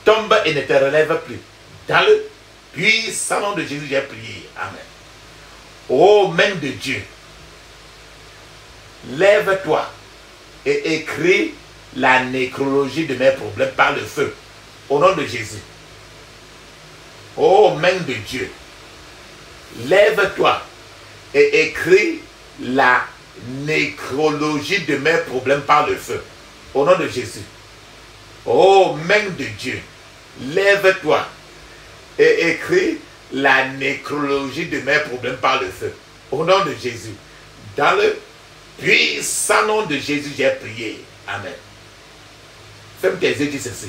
tombe et ne te relève plus. Dans le puissant nom de Jésus, j'ai prié. Amen. Ô main de Dieu, lève-toi et écris la nécrologie de mes problèmes par le feu. Au nom de Jésus. Ô main de Dieu, lève-toi et écris la nécrologie de mes problèmes par le feu. Au nom de Jésus. Ô main de Dieu, lève-toi et écris la nécrologie de mes problèmes par le feu. Au nom de Jésus. Dans le puissant nom de Jésus, j'ai prié. Amen. Ferme tes yeux, dis ceci.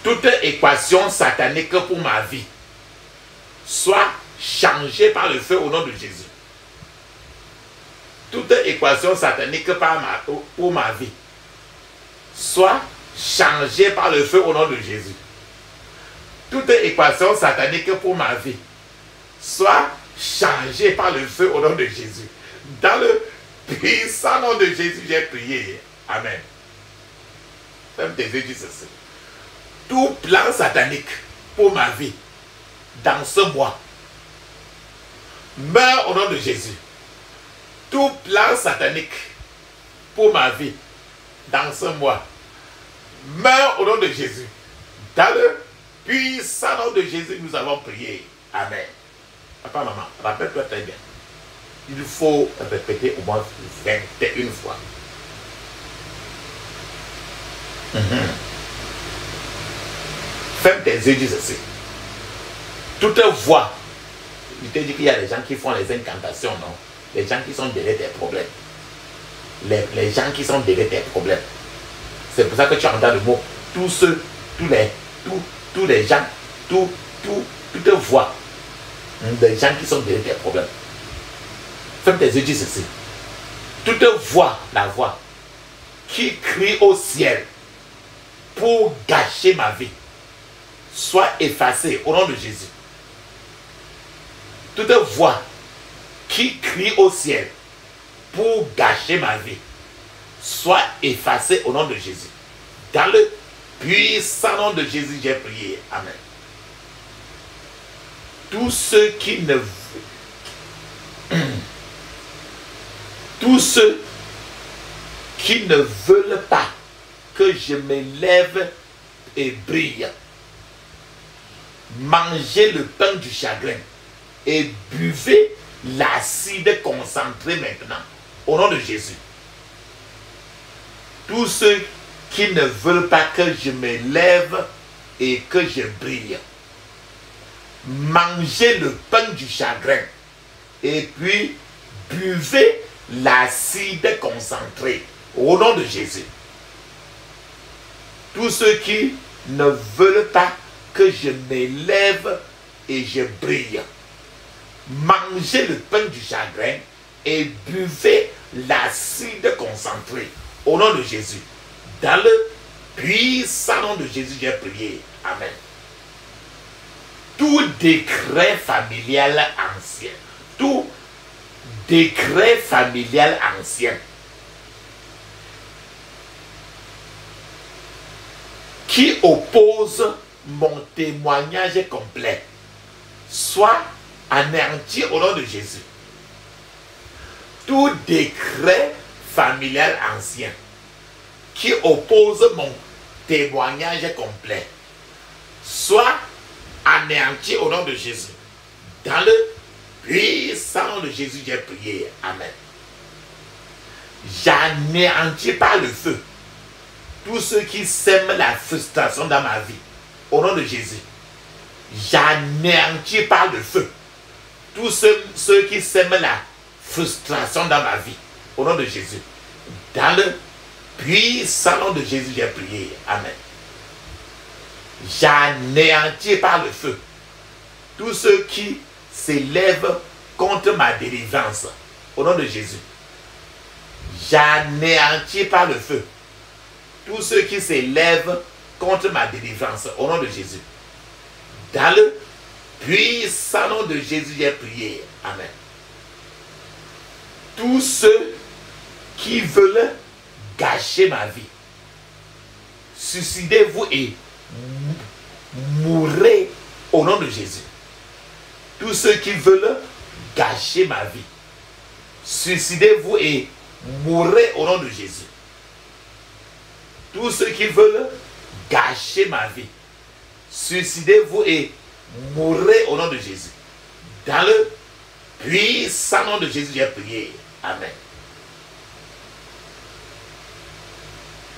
Toute équation satanique pour ma vie soit changée par le feu au nom de Jésus. Toute équation satanique pour ma vie soit changée par le feu au nom de Jésus. Toute équation satanique pour ma vie soit changée par le feu au nom de Jésus. Dans le puissant nom de Jésus, j'ai prié. Amen. Ferme tes yeux, dis ceci. Tout plan satanique pour ma vie dans ce mois meurt au nom de Jésus. Tout plan satanique pour ma vie dans ce mois meurt au nom de Jésus. Dans le puissant nom de Jésus, nous avons prié. Amen. Papa, maman, rappelle-toi très bien. Il faut répéter au moins 21 fois. Ferme tes yeux, dis ceci. Toute voix Je te dis qu'il y a des gens qui font les incantations, non? Les gens qui sont derrière tes problèmes. Les gens qui sont derrière tes problèmes. C'est pour ça que tu entends le mot. Tous les gens, toutes voix. Des gens qui sont derrière tes problèmes. Ferme tes yeux, dis ceci. Toute voix, la voix, qui crie au ciel pour gâcher ma vie, soit effacée au nom de Jésus. Toute voix qui crie au ciel pour gâcher ma vie, soit effacée au nom de Jésus. Dans le puissant nom de Jésus, j'ai prié. Amen. Tous ceux qui ne veulent pas que je me lève et brille, mangez le pain du chagrin et buvez l'acide concentré maintenant, au nom de Jésus. Tous ceux qui ne veulent pas que je me lève et que je brille, mangez le pain du chagrin et puis buvez l'acide concentré, au nom de Jésus. Tous ceux qui ne veulent pas que je me lève et je brille, mangez le pain du chagrin et buvez l'acide concentré, au nom de Jésus. Dans le puissant nom de Jésus, j'ai prié. Amen. Tout décret familial ancien, tout décret familial ancien qui oppose mon témoignage complet, soit anéanti au nom de Jésus. Tout décret familial ancien qui oppose mon témoignage complet, soit anéanti au nom de Jésus. Dans le puissant nom de Jésus, j'ai prié. Amen. J'anéantis par le feu tous ceux qui sèment la frustration dans ma vie, au nom de Jésus. J'anéantis par le feu tous ceux qui sèment la frustration dans ma vie, au nom de Jésus. Dans le puissant nom de Jésus, j'ai prié. Amen. J'anéantis par le feu tous ceux qui s'élèvent contre ma délivrance, au nom de Jésus. J'anéantis par le feu tous ceux qui s'élèvent contre ma délivrance, au nom de Jésus. Dans le puissant nom de Jésus, j'ai prié. Amen. Tous ceux qui veulent gâcher ma vie, suicidez-vous et mourrez au nom de Jésus. Tous ceux qui veulent gâcher ma vie, suicidez-vous et mourrez au nom de Jésus. Tous ceux qui veulent gâcher ma vie, suicidez-vous et mourrez au nom de Jésus. Dans le puissant nom de Jésus, j'ai prié. Amen.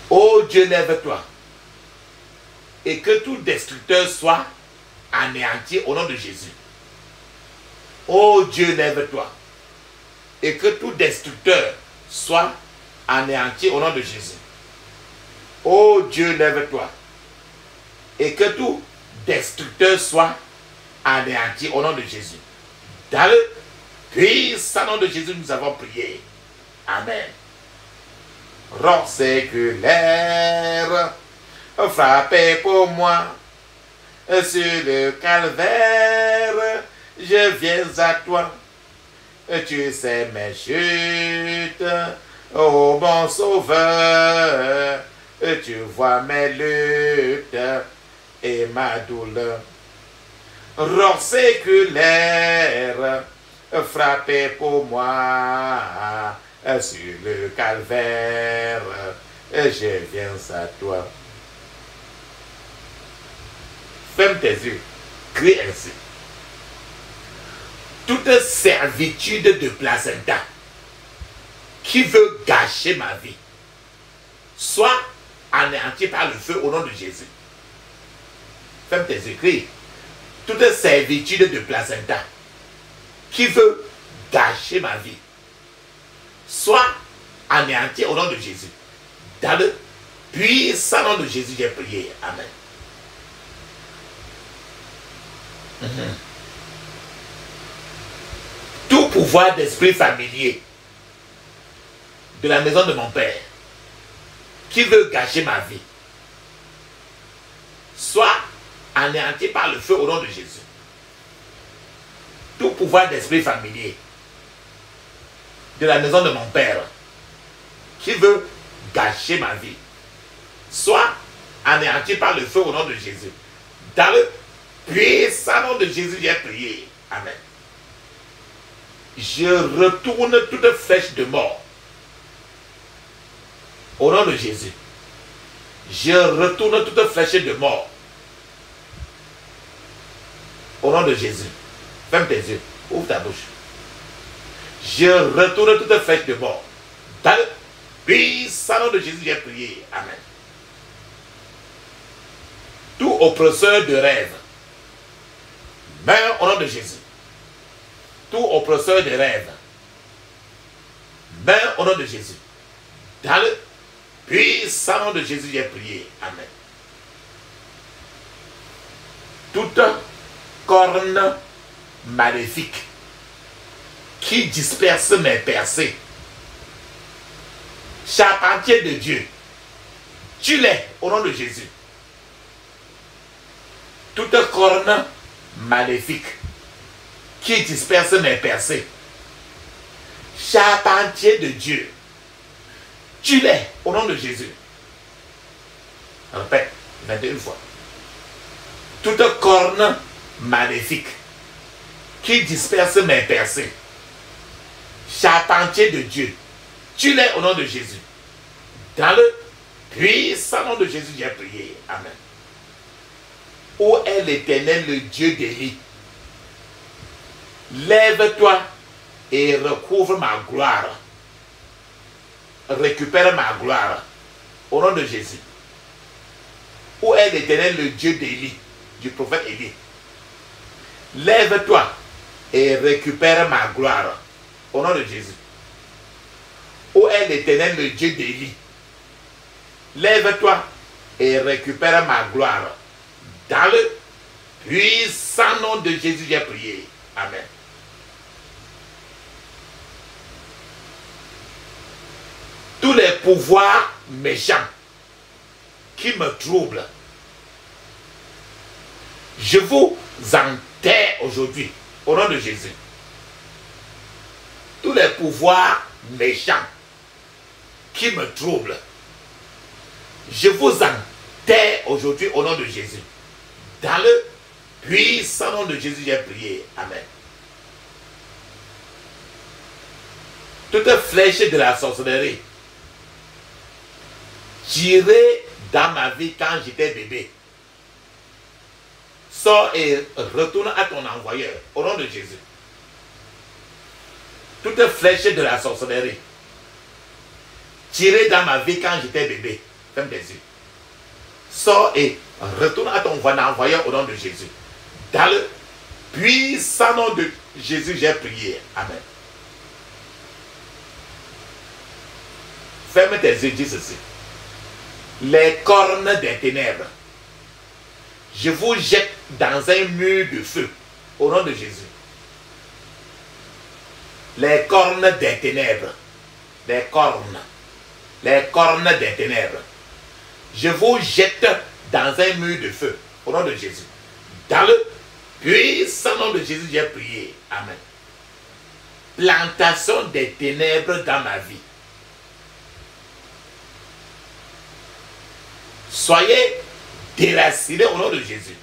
Oh Dieu, lève-toi et que tout destructeur soit anéanti au nom de Jésus. Oh Dieu, lève-toi et que tout destructeur soit anéanti au nom de Jésus. Oh Dieu, lève-toi et que tout destructeur soit anéanti au nom de Jésus. Dans le puissant nom de Jésus, nous avons prié. Amen. Roi séculaire, frappez pour moi sur le calvaire, je viens à toi. Tu sais mes chutes, ô bon sauveur, tu vois mes luttes et ma douleur. Roi séculaire, frappez pour moi sur le calvaire, je viens à toi. Ferme tes yeux, crie ainsi. Toute servitude de placenta qui veut gâcher ma vie, soit anéantie par le feu au nom de Jésus. Ferme tes yeux, crie. Toute servitude de placenta qui veut gâcher ma vie soit anéanti au nom de Jésus. Dans le puissant nom de Jésus, j'ai prié. Amen. Tout pouvoir d'esprit familier de la maison de mon Père qui veut gâcher ma vie soit anéanti par le feu au nom de Jésus. Tout pouvoir d'esprit familier de la maison de mon Père qui veut gâcher ma vie soit anéanti par le feu au nom de Jésus. Dans le puissant nom de Jésus, j'ai prié. Amen. Je retourne toute flèche de mort au nom de Jésus. Je retourne toute flèche de mort au nom de Jésus. Ferme tes yeux, ouvre ta bouche. Je retourne toute flèche de mort. Dans le puissant nom de Jésus, j'ai prié. Amen. Tout oppresseur de rêve, meurs au nom de Jésus. Tout oppresseur de rêve, meurs au nom de Jésus. Dans le puissant nom de Jésus, j'ai prié. Amen. Toute corne maléfique qui disperse mes percées, charpentier de Dieu, tue-les au nom de Jésus. Toute corne maléfique qui disperse mes percées, charpentier de Dieu, tue-les au nom de Jésus. Répète 21 fois. Toute corne maléfique qui disperse mes percées, charpentier de Dieu, tue-les au nom de Jésus. Dans le puissant nom de Jésus, j'ai prié. Amen. Où est l'Éternel, le Dieu d'Élie? Lève-toi et recouvre ma gloire. Récupère ma gloire au nom de Jésus. Où est l'Éternel, le Dieu d'Élie, du prophète Élie? Lève-toi et récupère ma gloire au nom de Jésus. Où est l'Éternel, le Dieu d'Élie? Lève-toi et récupère ma gloire. Dans le puissant nom de Jésus, j'ai prié. Amen. Tous les pouvoirs méchants qui me troublent, je vous enterre aujourd'hui au nom de Jésus. Tous les pouvoirs méchants qui me troublent, je vous enterre aujourd'hui au nom de Jésus. Dans le puissant nom de Jésus, j'ai prié. Amen. Toute flèche de la sorcellerie tirée dans ma vie quand j'étais bébé, sors et retourne à ton envoyeur au nom de Jésus. Toute flèche de la sorcellerie tirée dans ma vie quand j'étais bébé, ferme tes yeux. Sors et retourne à ton envoyeur au nom de Jésus. Dans le puissant nom de Jésus, j'ai prié. Amen. Ferme tes yeux, dis ceci. Les cornes des ténèbres, je vous jette dans un mur de feu au nom de Jésus. Les cornes des ténèbres, les cornes des ténèbres, je vous jette dans un mur de feu au nom de Jésus. Dans le puissant nom de Jésus, j'ai prié. Amen. Plantation des ténèbres dans ma vie. Soyez déracinés au nom de Jésus.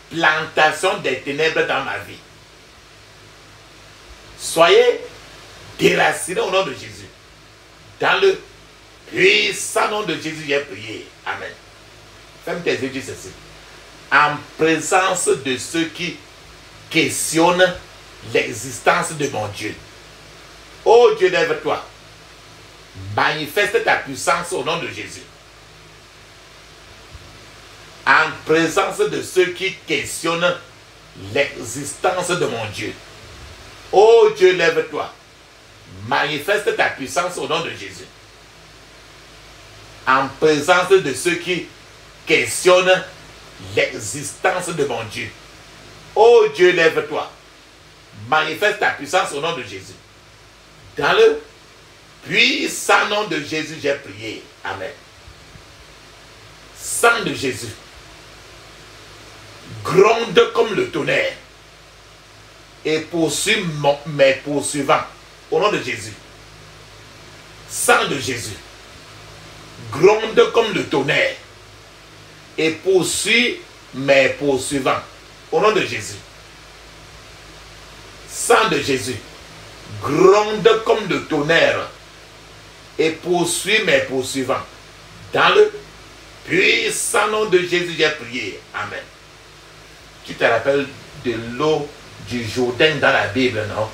Plantation des ténèbres dans ma vie. Soyez déracinés au nom de Jésus. Dans le puissant nom de Jésus, j'ai prié. Amen. Ferme tes yeux, dis ceci. En présence de ceux qui questionnent l'existence de mon Dieu. Oh Dieu, lève-toi. Manifeste ta puissance au nom de Jésus. En présence de ceux qui questionnent l'existence de mon Dieu. Ô Dieu, lève-toi. Manifeste ta puissance au nom de Jésus. En présence de ceux qui questionnent l'existence de mon Dieu. Ô Dieu, lève-toi. Manifeste ta puissance au nom de Jésus. Dans le puissant nom de Jésus, j'ai prié. Amen. Sang de Jésus, gronde comme le tonnerre et poursuit mes poursuivants. Au nom de Jésus. Sang de Jésus, gronde comme le tonnerre et poursuit mes poursuivants. Au nom de Jésus. Sang de Jésus, gronde comme le tonnerre et poursuit mes poursuivants. Dans le puissant nom de Jésus, j'ai prié. Amen. Tu te rappelles de l'eau du Jourdain dans la Bible, non?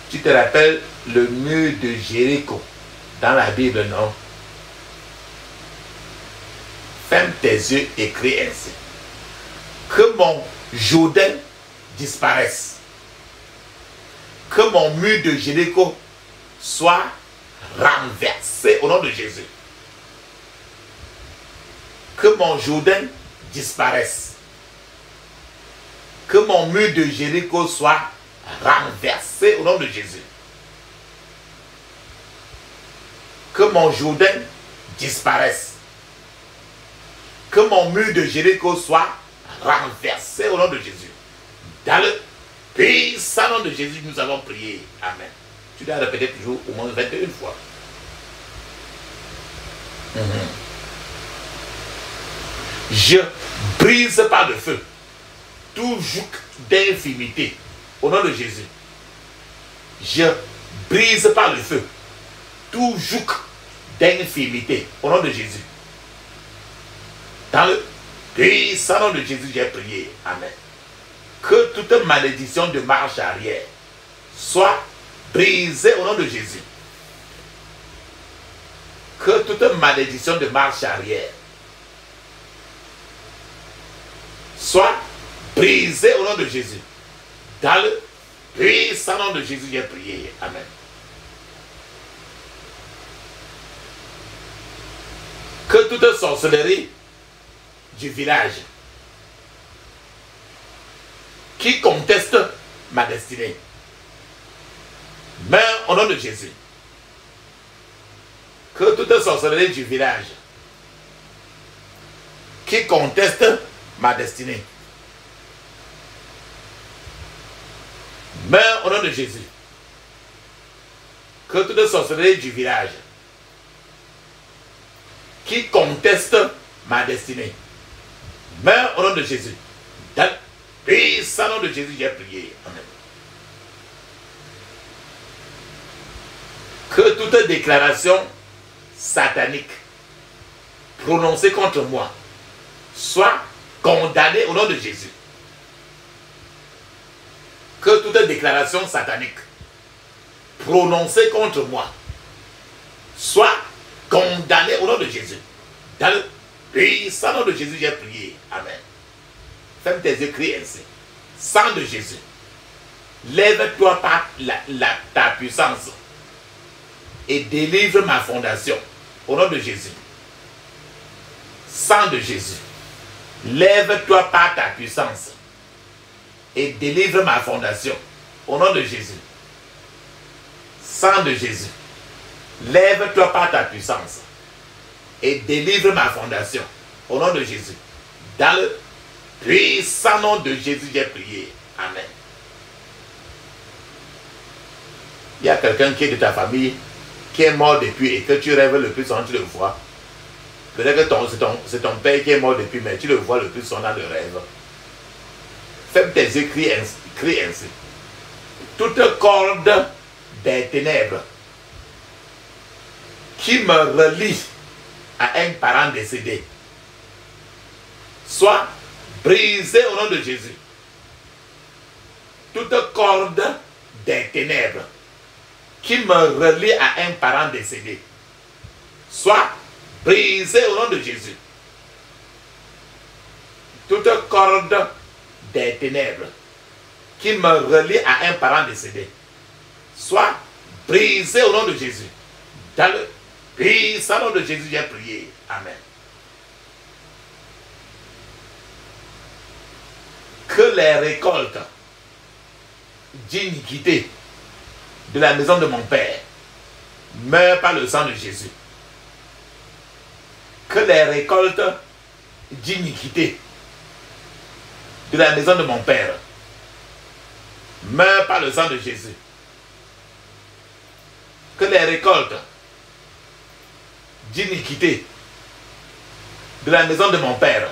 Tu te rappelles le mur de Jéricho dans la Bible, non? Ferme tes yeux et crie ainsi. Que mon Jourdain disparaisse. Que mon mur de Jéricho soit renversé au nom de Jésus. Que mon Jourdain disparaisse. Que mon mur de Jéricho soit renversé au nom de Jésus. Que mon Jourdain disparaisse. Que mon mur de Jéricho soit renversé au nom de Jésus. Dans le puissant nom de Jésus, nous avons prié. Amen. Tu dois répéter toujours au moins 21 fois. Je brise par le feu tout joug d'infimité au nom de Jésus. Je brise par le feu tout joug d'infimité au nom de Jésus. Dans le puissant nom de Jésus, j'ai prié. Amen. Que toute malédiction de marche arrière soit brisée au nom de Jésus. Que toute malédiction de marche arrière soit brisée au nom de Jésus. Dans le puissant nom de Jésus, j'ai prié. Amen. Que toute sorcellerie du village qui conteste ma destinée meurt au nom de Jésus. Que toute sorcellerie du village qui conteste ma destinée meurt au nom de Jésus. Que toute sorcellerie du village qui conteste ma destinée meurt au nom de Jésus. Dans le puissant nom de Jésus, j'ai prié. Amen. Que toute déclaration satanique prononcée contre moi soit condamnée au nom de Jésus. Que toute déclaration satanique prononcée contre moi soit condamnée au nom de Jésus. Dans le puissant nom de Jésus, j'ai prié. Amen. Ferme tes yeux, crie ainsi. Sang de Jésus, lève-toi par ta puissance et délivre ma fondation. Au nom de Jésus. Sang de Jésus, lève-toi par ta puissance et délivre ma fondation. Au nom de Jésus. Sang de Jésus, lève-toi par ta puissance et délivre ma fondation. Au nom de Jésus. Dans le puissant nom de Jésus, j'ai prié. Amen. Il y a quelqu'un qui est de ta famille qui est mort depuis et que tu rêves le plus souvent, tu le vois. Peut-être que c'est ton père qui est mort depuis, mais tu le vois le plus souvent dans le rêve. Ferme tes yeux, crie ainsi. Toute corde des ténèbres qui me relie à un parent décédé soit brisée au nom de Jésus. Toute corde des ténèbres qui me relie à un parent décédé soit brisée au nom de Jésus. Toute corde des ténèbres qui me relie à un parent décédé soit brisé au nom de Jésus. Dans le puissant nom de Jésus, j'ai prié. Amen. Que les récoltes d'iniquité de la maison de mon Père meurent par le sang de Jésus. Que les récoltes d'iniquité de la maison de mon Père meurent par le sang de Jésus. Que les récoltes d'iniquité de la maison de mon Père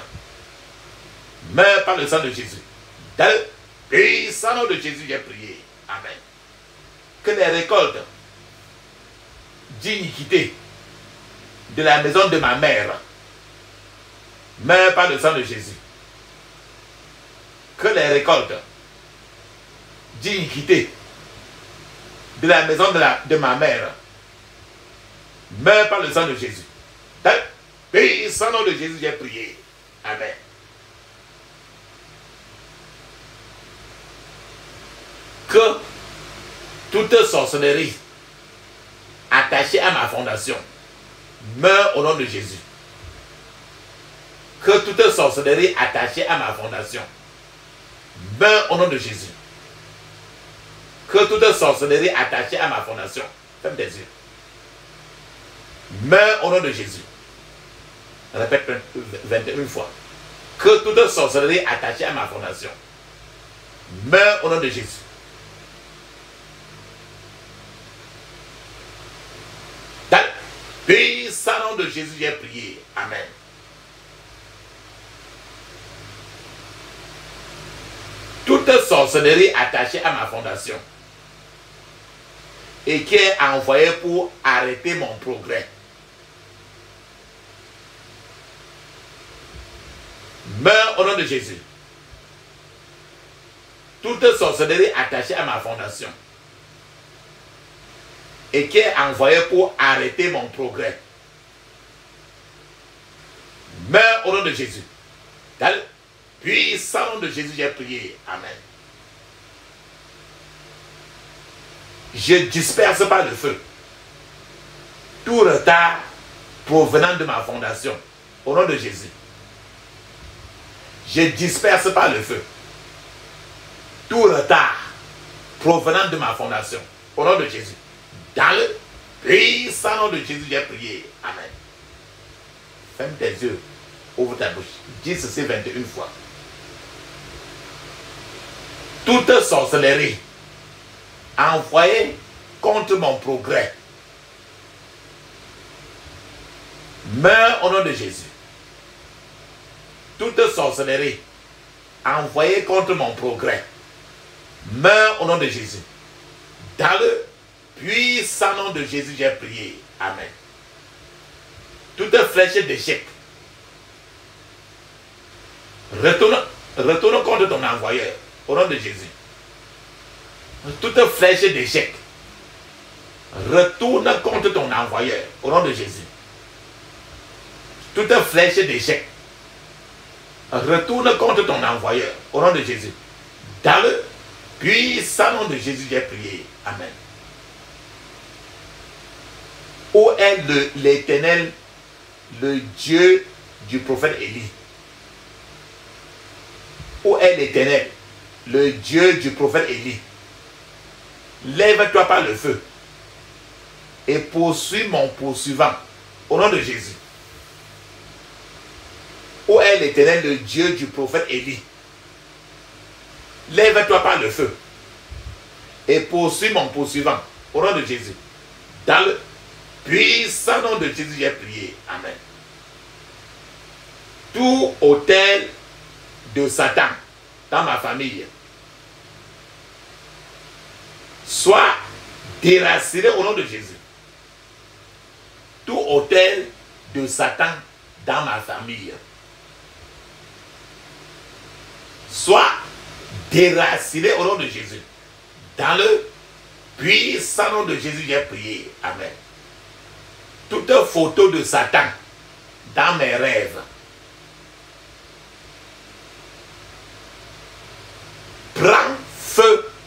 meurent par le sang de Jésus. Dans le puissant nom de Jésus, j'ai prié. Amen. Que les récoltes d'iniquité de la maison de ma mère meurent par le sang de Jésus. Que les récoltes d'iniquité de la maison de ma mère meurent par le sang de Jésus. Dans le puissant nom de Jésus, j'ai prié. Amen. Que toute sorcellerie attachée à ma fondation meurt au nom de Jésus. Que toute sorcellerie attachée à ma fondation meurt au nom de Jésus. Que toute sorcellerie attachée à ma fondation, ferme tes yeux, meurt au nom de Jésus. Répète 21 fois. Que toute sorcellerie attachée à ma fondation meurt au nom de Jésus. Dans le puissant nom de Jésus, j'ai prié. Amen. Toute sorcellerie attachée à ma fondation et qui est envoyée pour arrêter mon progrès meurt au nom de Jésus. Toute sorcellerie attachée à ma fondation et qui est envoyé pour arrêter mon progrès meurt au nom de Jésus. Dans le puissant nom de Jésus, j'ai prié. Amen. Je disperse par le feu tout retard provenant de ma fondation au nom de Jésus. Je disperse par le feu tout retard provenant de ma fondation au nom de Jésus. Dans le puissant nom de Jésus, j'ai prié. Amen. Ferme tes yeux, ouvre ta bouche. Dis ceci 21 fois. Toute sorcellerie envoyée contre mon progrès meurt au nom de Jésus. Toute sorcellerie envoyée contre mon progrès meurt au nom de Jésus. Dans le puissant nom de Jésus, j'ai prié. Amen. Toute flèche d'échec retourne contre ton envoyeur au nom de Jésus. Toute flèche d'échec retourne contre ton envoyeur au nom de Jésus. Toute flèche d'échec retourne contre ton envoyeur au nom de Jésus. Dans le puissant nom de Jésus, j'ai prié. Amen. Où est l'Éternel, le Dieu du prophète Élie? Où est l'Éternel, le Dieu du prophète Élie? Lève-toi par le feu et poursuis mon poursuivant au nom de Jésus. Où est l'Éternel, le Dieu du prophète Élie? Lève-toi par le feu et poursuis mon poursuivant au nom de Jésus. Dans le puissant nom de Jésus, j'ai prié. Amen. Tout autel de Satan dans ma famille soit déraciné au nom de Jésus. Tout autel de Satan dans ma famille soit déraciné au nom de Jésus. Dans le puissant nom de Jésus, j'ai prié. Amen. Toute photo de Satan dans mes rêves prends feu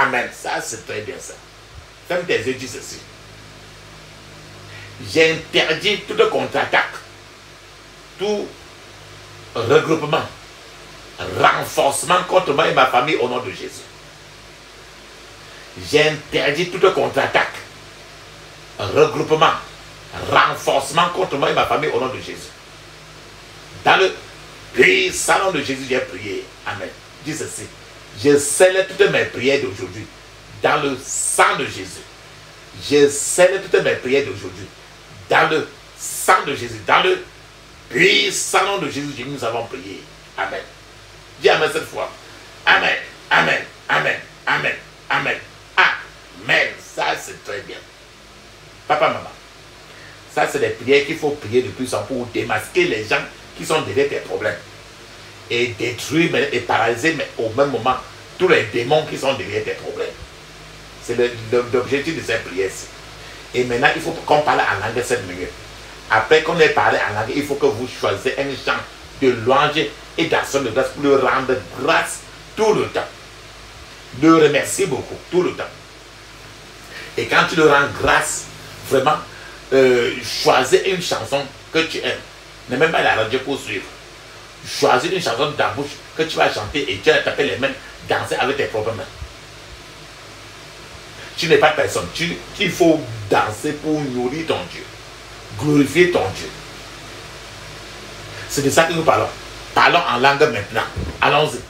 Amen. Ça, c'est très bien ça. Ferme tes yeux, dis ceci. J'interdis toute contre-attaque, tout regroupement, renforcement contre moi et ma famille au nom de Jésus. J'interdis toute contre-attaque, regroupement, renforcement contre moi et ma famille au nom de Jésus. Dans le puissant nom de Jésus, j'ai prié. Amen. Dis ceci. Je scelle toutes mes prières d'aujourd'hui dans le sang de Jésus. Je scelle toutes mes prières d'aujourd'hui dans le sang de Jésus. Dans le puissant nom de Jésus, nous avons prié. Amen. Dis Amen cette fois. Amen. Amen. Amen. Amen. Amen. Amen. Ça, c'est très bien. Papa, maman. Ça, c'est des prières qu'il faut prier de plus en plus pour démasquer les gens qui sont derrière tes problèmes. Et détruire et paralyser mais au même moment tous les démons qui sont derrière tes problèmes. C'est l'objectif de cette prière. Et maintenant, il faut qu'on parle en langue cette minute. Après qu'on ait parlé en langue, il faut que vous choisissiez un chant de louange et d'action de grâce pour le rendre grâce tout le temps. Le remercier beaucoup tout le temps. Et quand tu le rends grâce, vraiment, choisis une chanson que tu aimes. Ne même pas la radio pour suivre. Choisis une chanson de ta bouche que tu vas chanter et tu vas taper les mains, danser avec tes propres mains. Tu n'es pas personne. Il faut danser pour nourrir ton Dieu. Glorifier ton Dieu. C'est de ça que nous parlons. Parlons en langue maintenant. Allons-y.